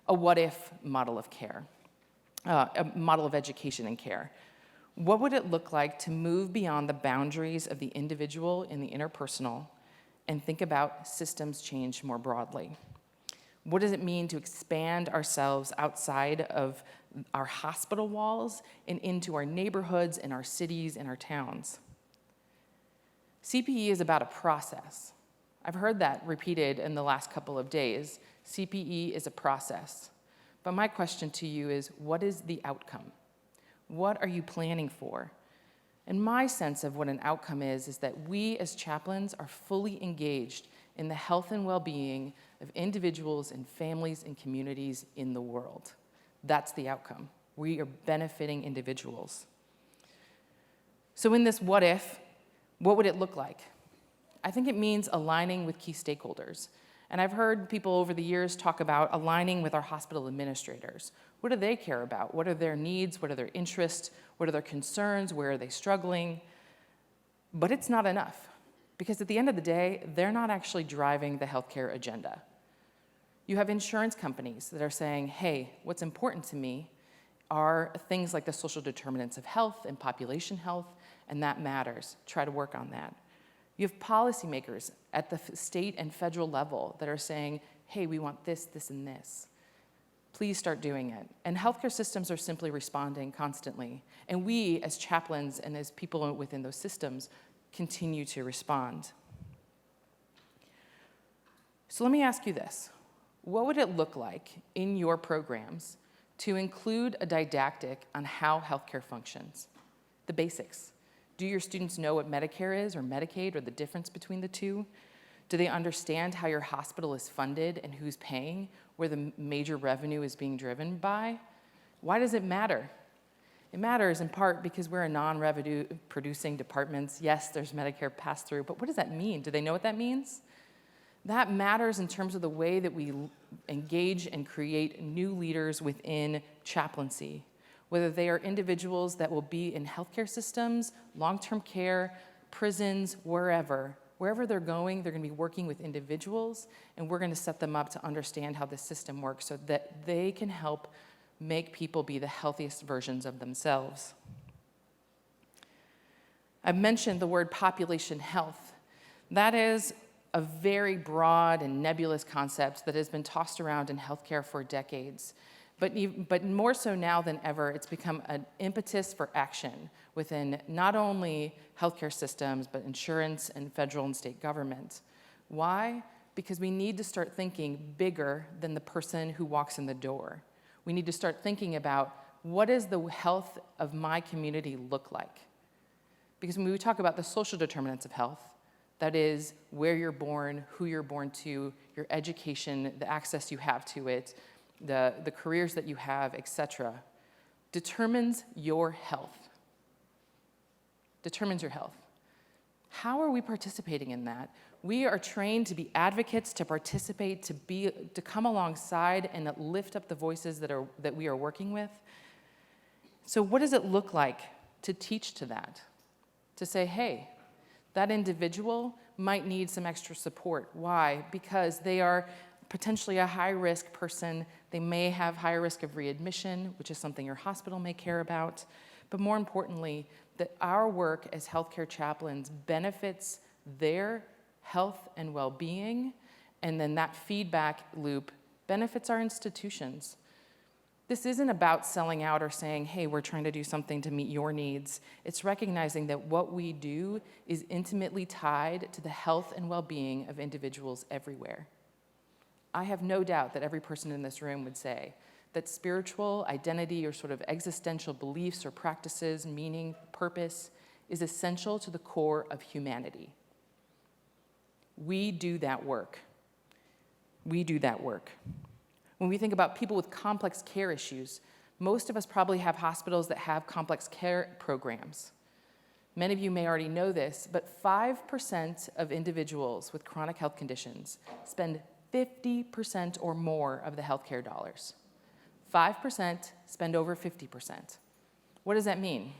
a what-if model of care, a model of education and care. What would it look like to move beyond the boundaries of the individual and the interpersonal and think about systems change more broadly? What does it mean to expand ourselves outside of our hospital walls and into our neighborhoods and our cities and our towns? CPE is about a process. I've heard that repeated in the last couple of days. CPE is a process. But my question to you is, what is the outcome? What are you planning for? And my sense of what an outcome is that we as chaplains are fully engaged in the health and well-being of individuals and families and communities in the world. That's the outcome. We are benefiting individuals. So in this what if, what would it look like? I think it means aligning with key stakeholders. And I've heard people over the years talk about aligning with our hospital administrators. What do they care about? What are their needs? What are their interests? What are their concerns? Where are they struggling? But it's not enough, because at the end of the day, they're not actually driving the healthcare agenda. You have insurance companies that are saying, hey, what's important to me are things like the social determinants of health and population health, and that matters. Try to work on that. You have policymakers at the state and federal level that are saying, hey, we want this, this, and this. Please start doing it. And healthcare systems are simply responding constantly. And we, as chaplains and as people within those systems, continue to respond. So let me ask you this. What would it look like in your programs to include a didactic on how healthcare functions? The basics. Do your students know what Medicare is or Medicaid or the difference between the two? Do they understand how your hospital is funded and who's paying, where the major revenue is being driven by? Why does it matter? It matters in part because we're a non-revenue producing departments. Yes, there's Medicare pass-through, but what does that mean? Do they know what that means? That matters in terms of the way that we engage and create new leaders within chaplaincy, whether they are individuals that will be in healthcare systems, long-term care, prisons, wherever they're going to be working with individuals, and we're going to set them up to understand how the system works so that they can help make people be the healthiest versions of themselves. I've mentioned the word population health. That is a very broad and nebulous concept that has been tossed around in healthcare for decades. But more so now than ever, it's become an impetus for action within not only healthcare systems, but insurance and federal and state government. Why? Because we need to start thinking bigger than the person who walks in the door. We need to start thinking about, what does the health of my community look like? Because when we talk about the social determinants of health, that is where you're born, who you're born to, your education, the access you have to it, the careers that you have, etc., determines your health. Determines your health. How are we participating in that? We are trained to be advocates, to participate, to come alongside and lift up the voices that we are working with. So what does it look like to teach to that? To say, hey, that individual might need some extra support. Why? Because they are potentially a high-risk person. They may have high risk of readmission, which is something your hospital may care about. But more importantly, that our work as healthcare chaplains benefits their health and well-being, and then that feedback loop benefits our institutions. This isn't about selling out or saying, hey, we're trying to do something to meet your needs. It's recognizing that what we do is intimately tied to the health and well-being of individuals everywhere. I have no doubt that every person in this room would say that spiritual identity or sort of existential beliefs or practices, meaning, purpose, is essential to the core of humanity. We do that work. We do that work. When we think about people with complex care issues, most of us probably have hospitals that have complex care programs. Many of you may already know this, but 5% of individuals with chronic health conditions spend 50% or more of the healthcare dollars. 5% spend over 50%. What does that mean?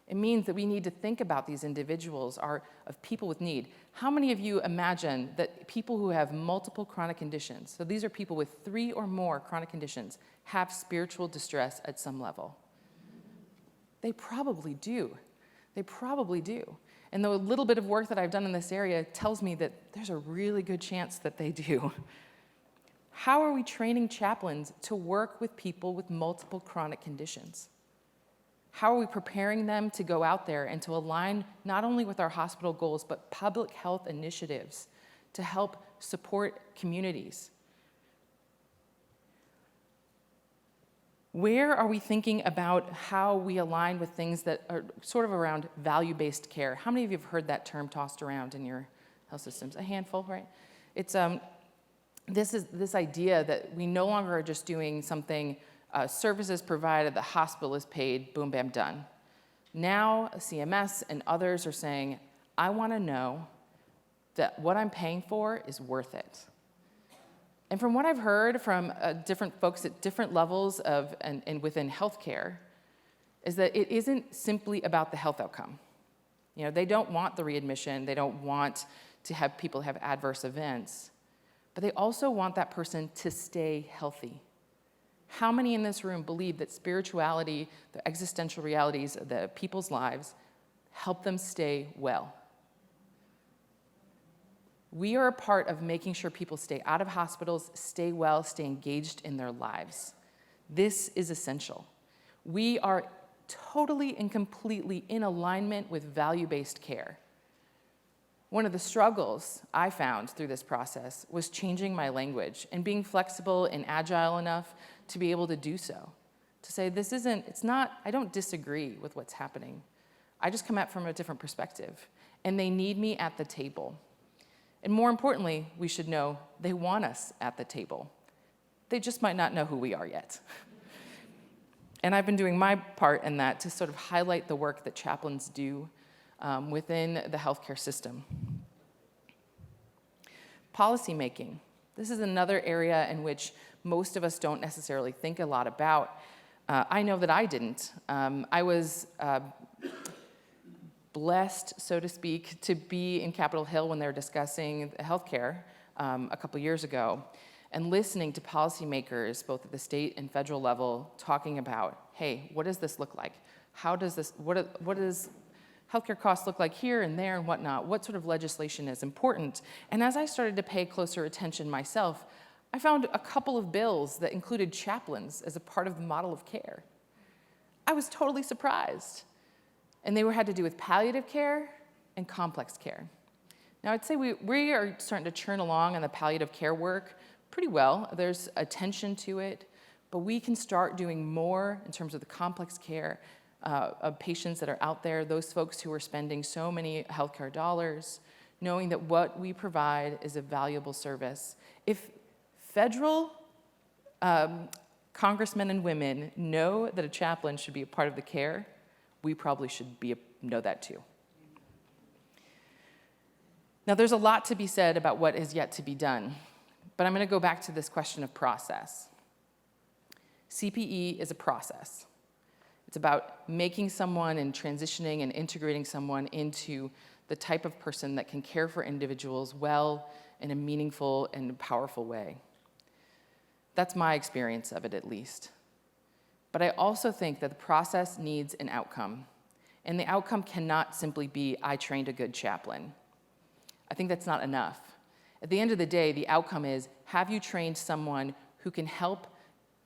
It means that we need to think about these individuals of people with need. How many of you imagine that people who have multiple chronic conditions, so these are people with 3 or more chronic conditions, have spiritual distress at some level? They probably do. They probably do. And the little bit of work that I've done in this area tells me that there's a really good chance that they do. How are we training chaplains to work with people with multiple chronic conditions? How are we preparing them to go out there and to align not only with our hospital goals, but public health initiatives to help support communities? Where are we thinking about how we align with things that are sort of around value-based care? How many of you have heard that term tossed around in your health systems? A handful, right? It's this idea that we no longer are just doing something, services provided, the hospital is paid, boom, bam, done. Now, CMS and others are saying, I want to know that what I'm paying for is worth it. And from what I've heard from different folks at different levels of and within healthcare, is that it isn't simply about the health outcome. You know, they don't want the readmission, they don't want to have people have adverse events, but they also want that person to stay healthy. How many in this room believe that spirituality, the existential realities of the people's lives, help them stay well? We are a part of making sure people stay out of hospitals, stay well, stay engaged in their lives. This is essential. We are totally and completely in alignment with value-based care. One of the struggles I found through this process was changing my language and being flexible and agile enough to be able to do so. To say, I don't disagree with what's happening. I just come at it from a different perspective. And they need me at the table. And more importantly, we should know they want us at the table. They just might not know who we are yet. And I've been doing my part in that to sort of highlight the work that chaplains do within the healthcare system. Policymaking. This is another area in which most of us don't necessarily think a lot about. I know that I didn't. I was blessed, so to speak, to be in Capitol Hill when they were discussing healthcare a couple years ago, and listening to policymakers, both at the state and federal level, talking about, hey, what does this look like? What does healthcare costs look like here and there and whatnot? What sort of legislation is important? And as I started to pay closer attention myself, I found a couple of bills that included chaplains as a part of the model of care. I was totally surprised. And they had to do with palliative care and complex care. Now, I'd say we are starting to churn along on the palliative care work pretty well. There's attention to it, but we can start doing more in terms of the complex care of patients that are out there, those folks who are spending so many healthcare dollars, knowing that what we provide is a valuable service. If federal congressmen and women know that a chaplain should be a part of the care, we probably should know that too. Now, there's a lot to be said about what is yet to be done, but I'm going to go back to this question of process. CPE is a process. It's about making someone and transitioning and integrating someone into the type of person that can care for individuals well in a meaningful and powerful way. That's my experience of it, at least. But I also think that the process needs an outcome. And the outcome cannot simply be, I trained a good chaplain. I think that's not enough. At the end of the day, the outcome is, have you trained someone who can help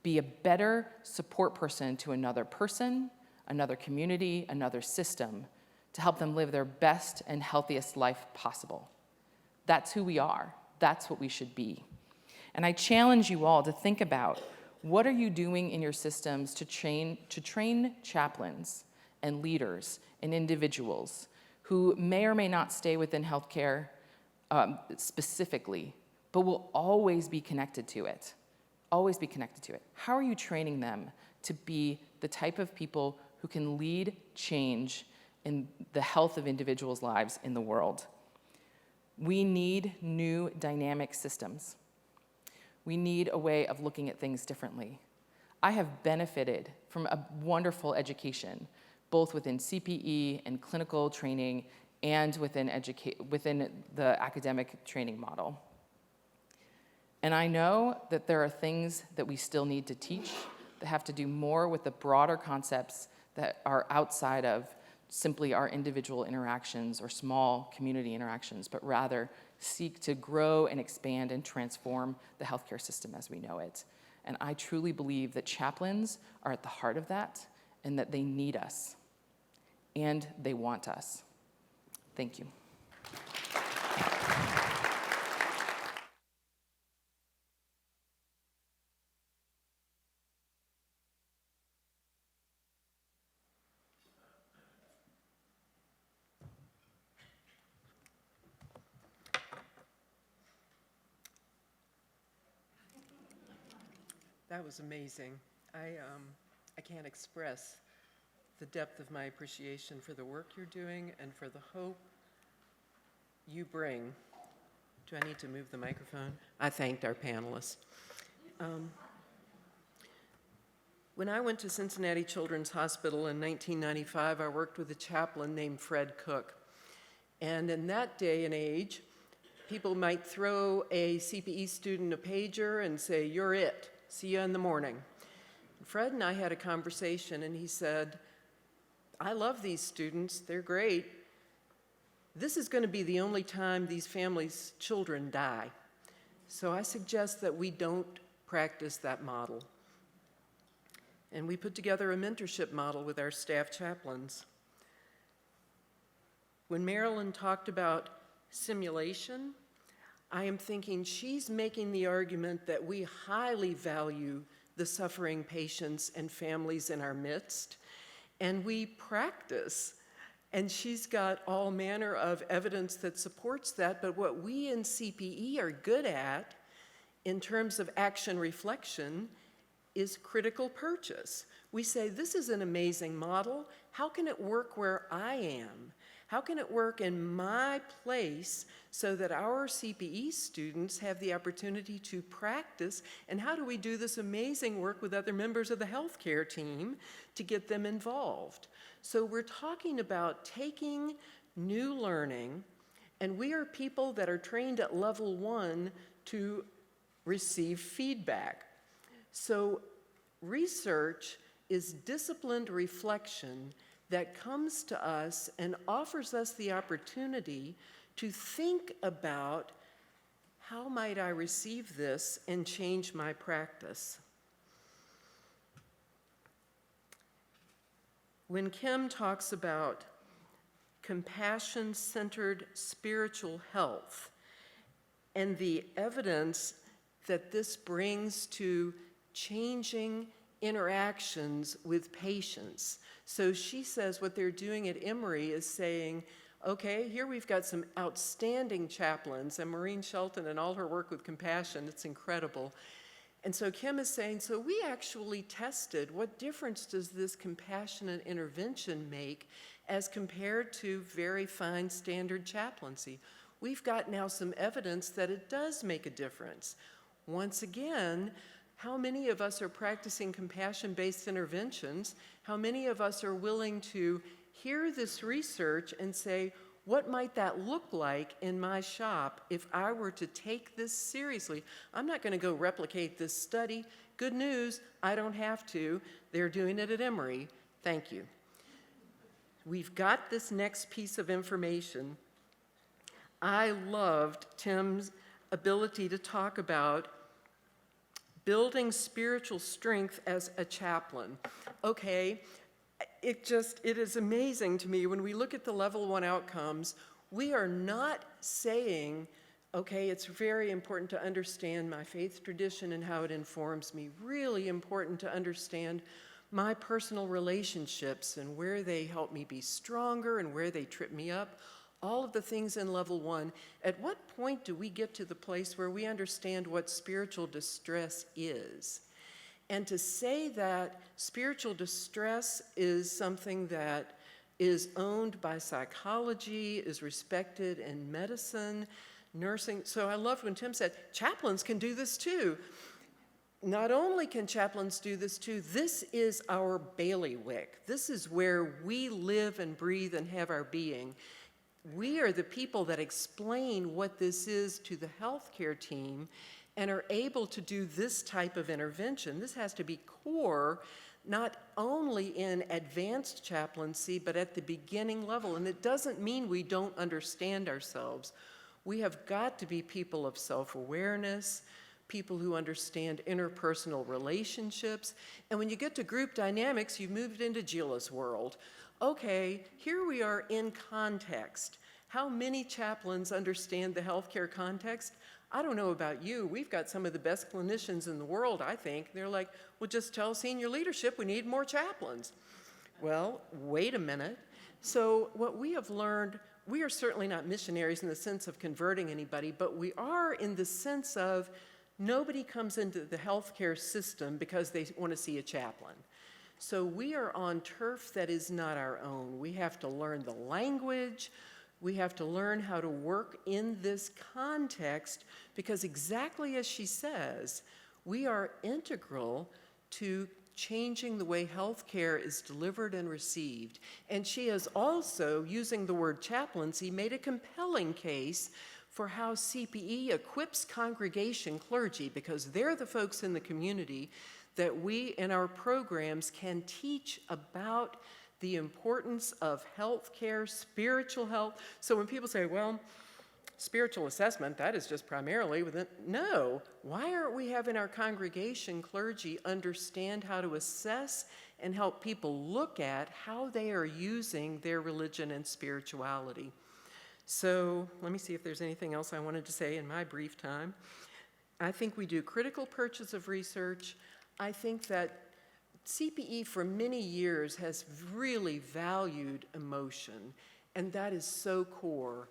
be a better support person to another person, another community, another system, to help them live their best and healthiest life possible. That's who we are. That's what we should be. And I challenge you all to think about, what are you doing in your systems to train chaplains and leaders and individuals who may or may not stay within healthcare specifically, but will always be connected to it. Always be connected to it. How are you training them to be the type of people who can lead change in the health of individuals' lives in the world? We need new dynamic systems. We need a way of looking at things differently. I have benefited from a wonderful education, both within CPE and clinical training and within the academic training model. And I know that there are things that we still need to teach that have to do more with the broader concepts that are outside of simply our individual interactions or small community interactions, but rather seek to grow and expand and transform the healthcare system as we know it. And I truly believe that chaplains are at the heart of that, and that they need us, and they want us. Thank you. That was amazing. I can't express the depth of my appreciation for the work you're doing and for the hope you bring. Do I need to move the microphone? I thanked our panelists. When I went to Cincinnati Children's Hospital in 1995, I worked with a chaplain named Fred Cook. And in that day and age, people might throw a CPE student a pager and say, "You're it. See you in the morning." Fred and I had a conversation, and he said, "I love these students. They're great. This is going to be the only time these families' children die. So I suggest that we don't practice that model." And we put together a mentorship model with our staff chaplains. When Marilyn talked about simulation, I am thinking she's making the argument that we highly value the suffering patients and families in our midst, and we practice. And she's got all manner of evidence that supports that, but what we in CPE are good at in terms of action reflection is critical purchase. We say, this is an amazing model. How can it work where I am? How can it work in my place so that our CPE students have the opportunity to practice? And how do we do this amazing work with other members of the healthcare team to get them involved? So we're talking about taking new learning, and we are people that are trained at level 1 to receive feedback. So research is disciplined reflection that comes to us and offers us the opportunity to think about, how might I receive this and change my practice? When Kim talks about compassion-centered spiritual health and the evidence that this brings to changing interactions with patients. So she says what they're doing at Emory is saying, okay, here we've got some outstanding chaplains, and Maureen Shelton and all her work with compassion, it's incredible. And so Kim is saying, so we actually tested what difference does this compassionate intervention make as compared to very fine standard chaplaincy. We've got now some evidence that it does make a difference. Once again, how many of us are practicing compassion-based interventions? How many of us are willing to hear this research and say, what might that look like in my shop if I were to take this seriously? I'm not going to go replicate this study. Good news, I don't have to. They're doing it at Emory. Thank you. We've got this next piece of information. I loved Tim's ability to talk about building spiritual strength as a chaplain. Okay, it is amazing to me when we look at the level 1 outcomes, we are not saying, okay, it's very important to understand my faith tradition and how it informs me. Really important to understand my personal relationships and where they help me be stronger and where they trip me up. All of the things in level 1. At what point do we get to the place where we understand what spiritual distress is? And to say that spiritual distress is something that is owned by psychology, is respected in medicine, nursing. So I loved when Tim said, chaplains can do this too. Not only can chaplains do this too, this is our bailiwick. This is where we live and breathe and have our being. We are the people that explain what this is to the healthcare team and are able to do this type of intervention. This has to be core, not only in advanced chaplaincy, but at the beginning level. And it doesn't mean we don't understand ourselves. We have got to be people of self-awareness, people who understand interpersonal relationships. And when you get to group dynamics, you've moved into Gillia's world. Okay, here we are in context. How many chaplains understand the healthcare context? I don't know about you. We've got some of the best clinicians in the world, I think. They're like, well, just tell senior leadership we need more chaplains. Well, wait a minute. So what we have learned, we are certainly not missionaries in the sense of converting anybody, but we are in the sense of nobody comes into the healthcare system because they want to see a chaplain. So we are on turf that is not our own. We have to learn the language. We have to learn how to work in this context because exactly as she says, we are integral to changing the way healthcare is delivered and received. And she has also, using the word chaplaincy, made a compelling case for how CPE equips congregation clergy because they're the folks in the community that we in our programs can teach about the importance of health care, spiritual health. So when people say, well, spiritual assessment, that is just primarily within, no. Why aren't we having our congregation clergy understand how to assess and help people look at how they are using their religion and spirituality? So let me see if there's anything else I wanted to say in my brief time. I think we do critical purchase of research. I think that CPE for many years has really valued emotion, and that is so core.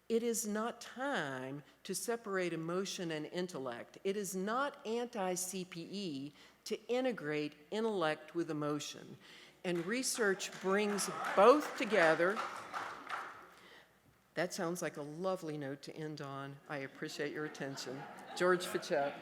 It is not time to separate emotion and intellect. It is not anti-CPE to integrate intellect with emotion. And research brings both together. That sounds like a lovely note to end on. I appreciate your attention. George Fichette.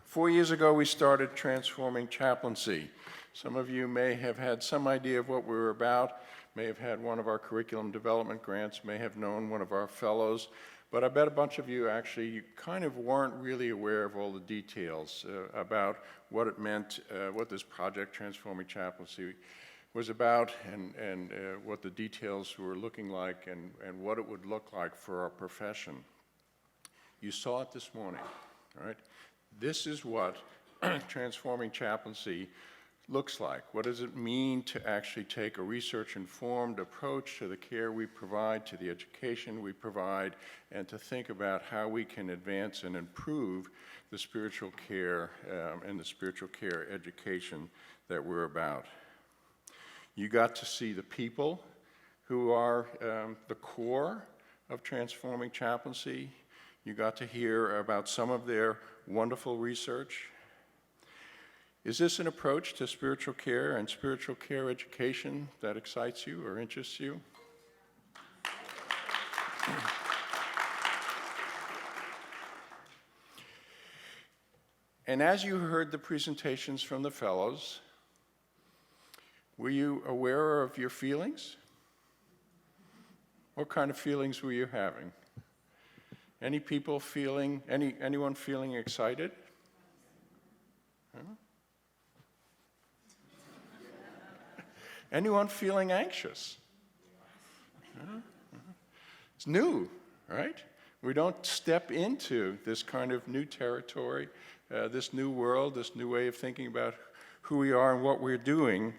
Four years ago, we started transforming chaplaincy. Some of you may have had some idea of what we were about, may have had one of our curriculum development grants, may have known one of our fellows, but I bet a bunch of you actually kind of weren't really aware of all the details about what it meant, what this project Transforming Chaplaincy was about, and what the details were looking like, and what it would look like for our profession. You saw it this morning, all right? This is what Transforming Chaplaincy looks like. What does it mean to actually take a research-informed approach to the care we provide, to the education we provide, and to think about how we can advance and improve the spiritual care and the spiritual care education that we're about. You got to see the people who are the core of Transforming Chaplaincy. You got to hear about some of their wonderful research. Is this an approach to spiritual care and spiritual care education that excites you or interests you? And as you heard the presentations from the fellows, were you aware of your feelings? What kind of feelings were you having? Any people feeling, anyone feeling excited? Huh? Anyone feeling anxious? It's new, right? We don't step into this kind of new territory, this new world, this new way of thinking about who we are and what we're doing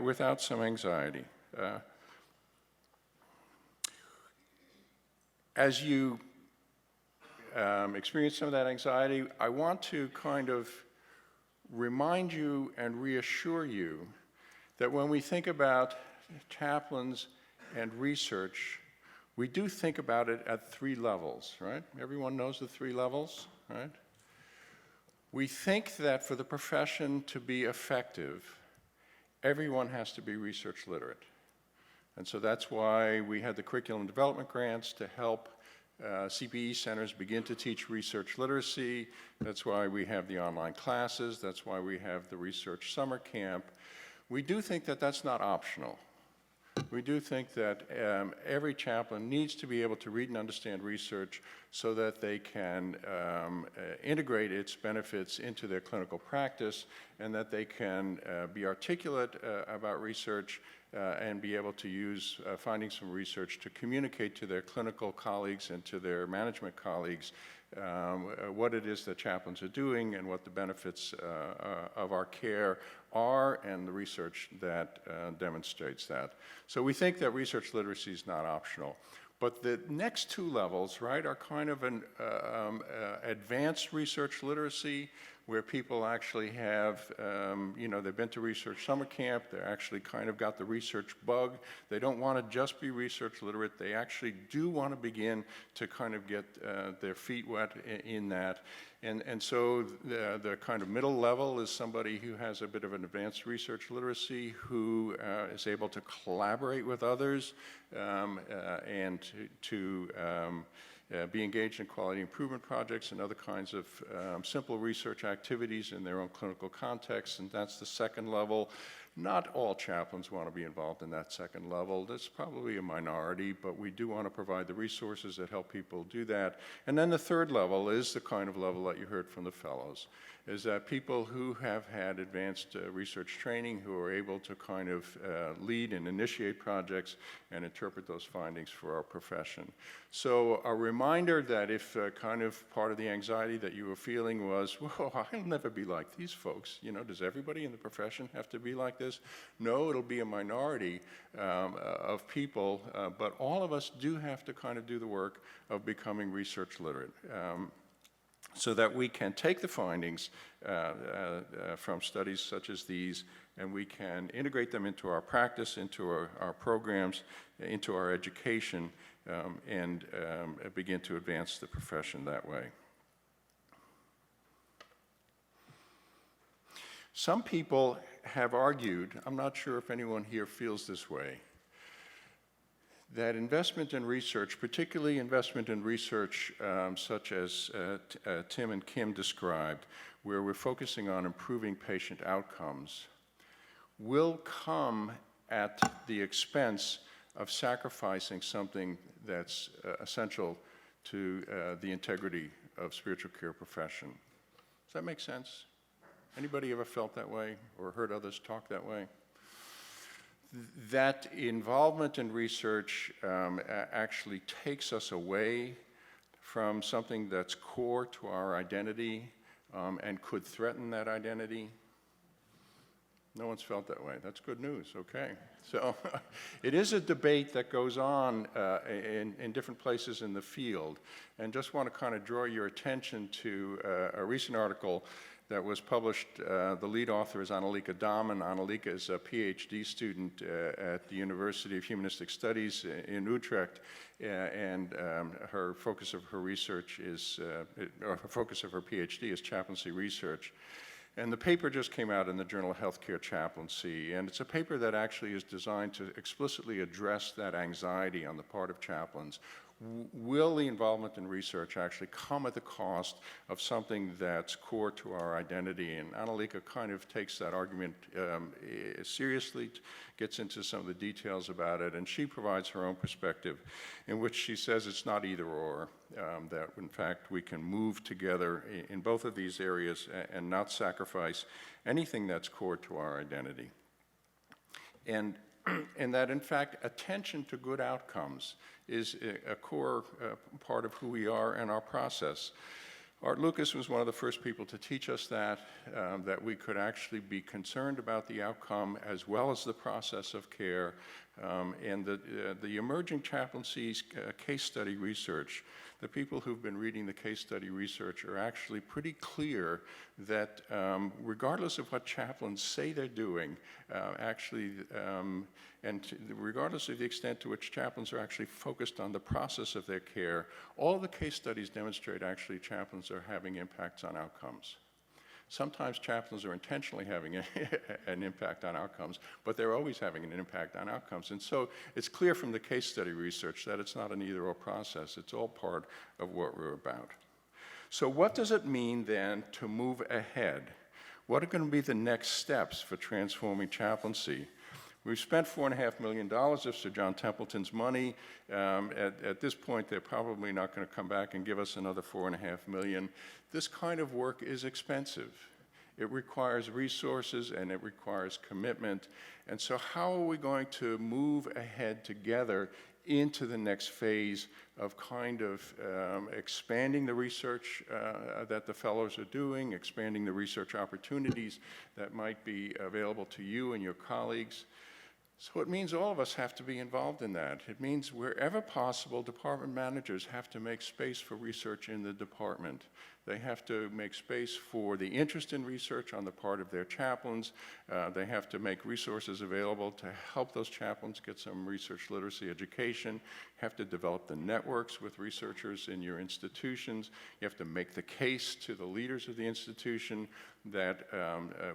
without some anxiety. As you experience some of that anxiety, I want to kind of remind you and reassure you that when we think about chaplains and research, we do think about it at 3 levels, right? Everyone knows the 3 levels, right? We think that for the profession to be effective, everyone has to be research literate. And so that's why we had the curriculum development grants to help CPE centers begin to teach research literacy. That's why we have the online classes. That's why we have the research summer camp. We do think that that's not optional. We do think that every chaplain needs to be able to read and understand research so that they can integrate its benefits into their clinical practice, and that they can be articulate about research and be able to use findings from research to communicate to their clinical colleagues and to their management colleagues what it is that chaplains are doing and what the benefits of our care are, and the research that demonstrates that. So we think that research literacy is not optional. But the next 2 levels, right, are kind of an advanced research literacy, where people actually have, they've been to research summer camp, they actually kind of got the research bug. They don't want to just be research literate, they actually do want to begin to kind of get their feet wet in that. And so the kind of middle level is somebody who has a bit of an advanced research literacy, who is able to collaborate with others and to be engaged in quality improvement projects and other kinds of simple research activities in their own clinical context, and that's the second level. Not all chaplains want to be involved in that second level. That's probably a minority, but we do want to provide the resources that help people do that. And then the third level is the kind of level that you heard from the fellows, is that people who have had advanced research training, who are able to kind of lead and initiate projects and interpret those findings for our profession. So a reminder that if kind of part of the anxiety that you were feeling was, whoa, I'll never be like these folks. Does everybody in the profession have to be like this? No, it'll be a minority of people, but all of us do have to kind of do the work of becoming research literate. So that we can take the findings from studies such as these, and we can integrate them into our practice, into our programs, into our education, and begin to advance the profession that way. Some people have argued, I'm not sure if anyone here feels this way, that investment in research, particularly investment in research such as Tim and Kim described, where we're focusing on improving patient outcomes, will come at the expense of sacrificing something that's essential to the integrity of spiritual care profession. Does that make sense? Anybody ever felt that way or heard others talk that way? That involvement in research actually takes us away from something that's core to our identity and could threaten that identity. No one's felt that way. That's good news, okay. So it is a debate that goes on in different places in the field, and just want to kind of draw your attention to a recent article that was published. The lead author is Annalika Dahmen. Annalika is a PhD student at the University of Humanistic Studies in Utrecht, and her focus of her research is, or her focus of her PhD is chaplaincy research. And the paper just came out in the Journal of Healthcare Chaplaincy, and it's a paper that actually is designed to explicitly address that anxiety on the part of chaplains. Will the involvement in research actually come at the cost of something that's core to our identity? And Annalika kind of takes that argument seriously, gets into some of the details about it, and she provides her own perspective in which she says it's not either or, that in fact we can move together in both of these areas and not sacrifice anything that's core to our identity. And, and that, in fact, attention to good outcomes is a core part of who we are and our process. Art Lucas was one of the first people to teach us that we could actually be concerned about the outcome as well as the process of care. And the emerging chaplaincy case study research, the people who've been reading the case study research are actually pretty clear that regardless of what chaplains say they're doing, regardless of the extent to which chaplains are actually focused on the process of their care, all the case studies demonstrate actually chaplains are having impacts on outcomes. Sometimes chaplains are intentionally having an impact on outcomes, but they're always having an impact on outcomes. And so it's clear from the case study research that it's not an either-or process. It's all part of what we're about. So what does it mean then to move ahead? What are going to be the next steps for transforming chaplaincy? We've spent $4.5 million of Sir John Templeton's money. At this point, they're probably not going to come back and give us another $4.5 million. This kind of work is expensive. It requires resources and it requires commitment. And so how are we going to move ahead together into the next phase of kind of expanding the research that the fellows are doing, expanding the research opportunities that might be available to you and your colleagues? So it means all of us have to be involved in that. It means wherever possible, department managers have to make space for research in the department. They have to make space for the interest in research on the part of their chaplains. They have to make resources available to help those chaplains get some research literacy education. You have to develop the networks with researchers in your institutions. You have to make the case to the leaders of the institution that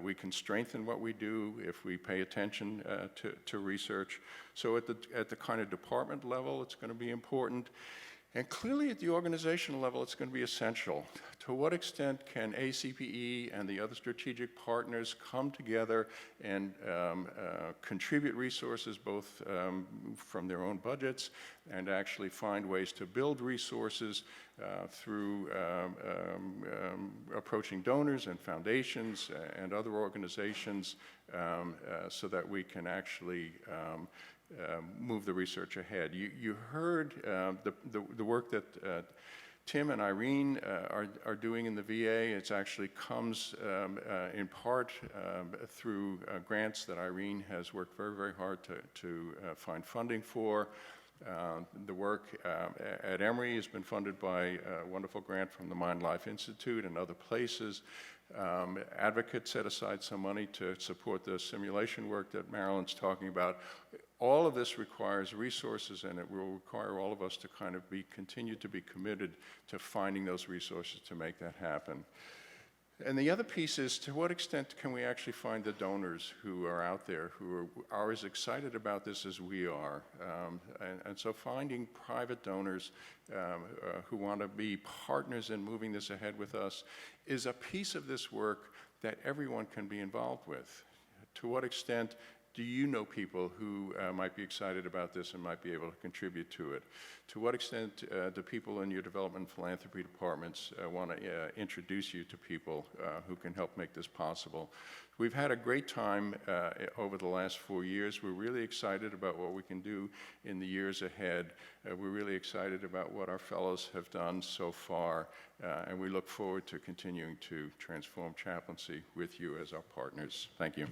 we can strengthen what we do if we pay attention to research. So at the kind of department level, it's going to be important. And clearly at the organizational level, it's going to be essential. To what extent can ACPE and the other strategic partners come together and contribute resources both from their own budgets and actually find ways to build resources through approaching donors and foundations and other organizations so that we can actually move the research ahead. You heard the work that Tim and Irene are doing in the VA. It actually comes in part through grants that Irene has worked very, very hard to find funding for. The work at Emory has been funded by a wonderful grant from the Mind Life Institute and other places. Advocate set aside some money to support the simulation work that Marilyn's talking about. All of this requires resources, and it will require all of us to kind of continue to be committed to finding those resources to make that happen. And the other piece is, to what extent can we actually find the donors who are out there who are as excited about this as we are? And so finding private donors who want to be partners in moving this ahead with us is a piece of this work that everyone can be involved with. To what extent do you know people who might be excited about this and might be able to contribute to it? To what extent do people in your development and philanthropy departments want to introduce you to people who can help make this possible? We've had a great time over the last 4 years. We're really excited about what we can do in the years ahead. We're really excited about what our fellows have done so far, and we look forward to continuing to transform chaplaincy with you as our partners. Thank you.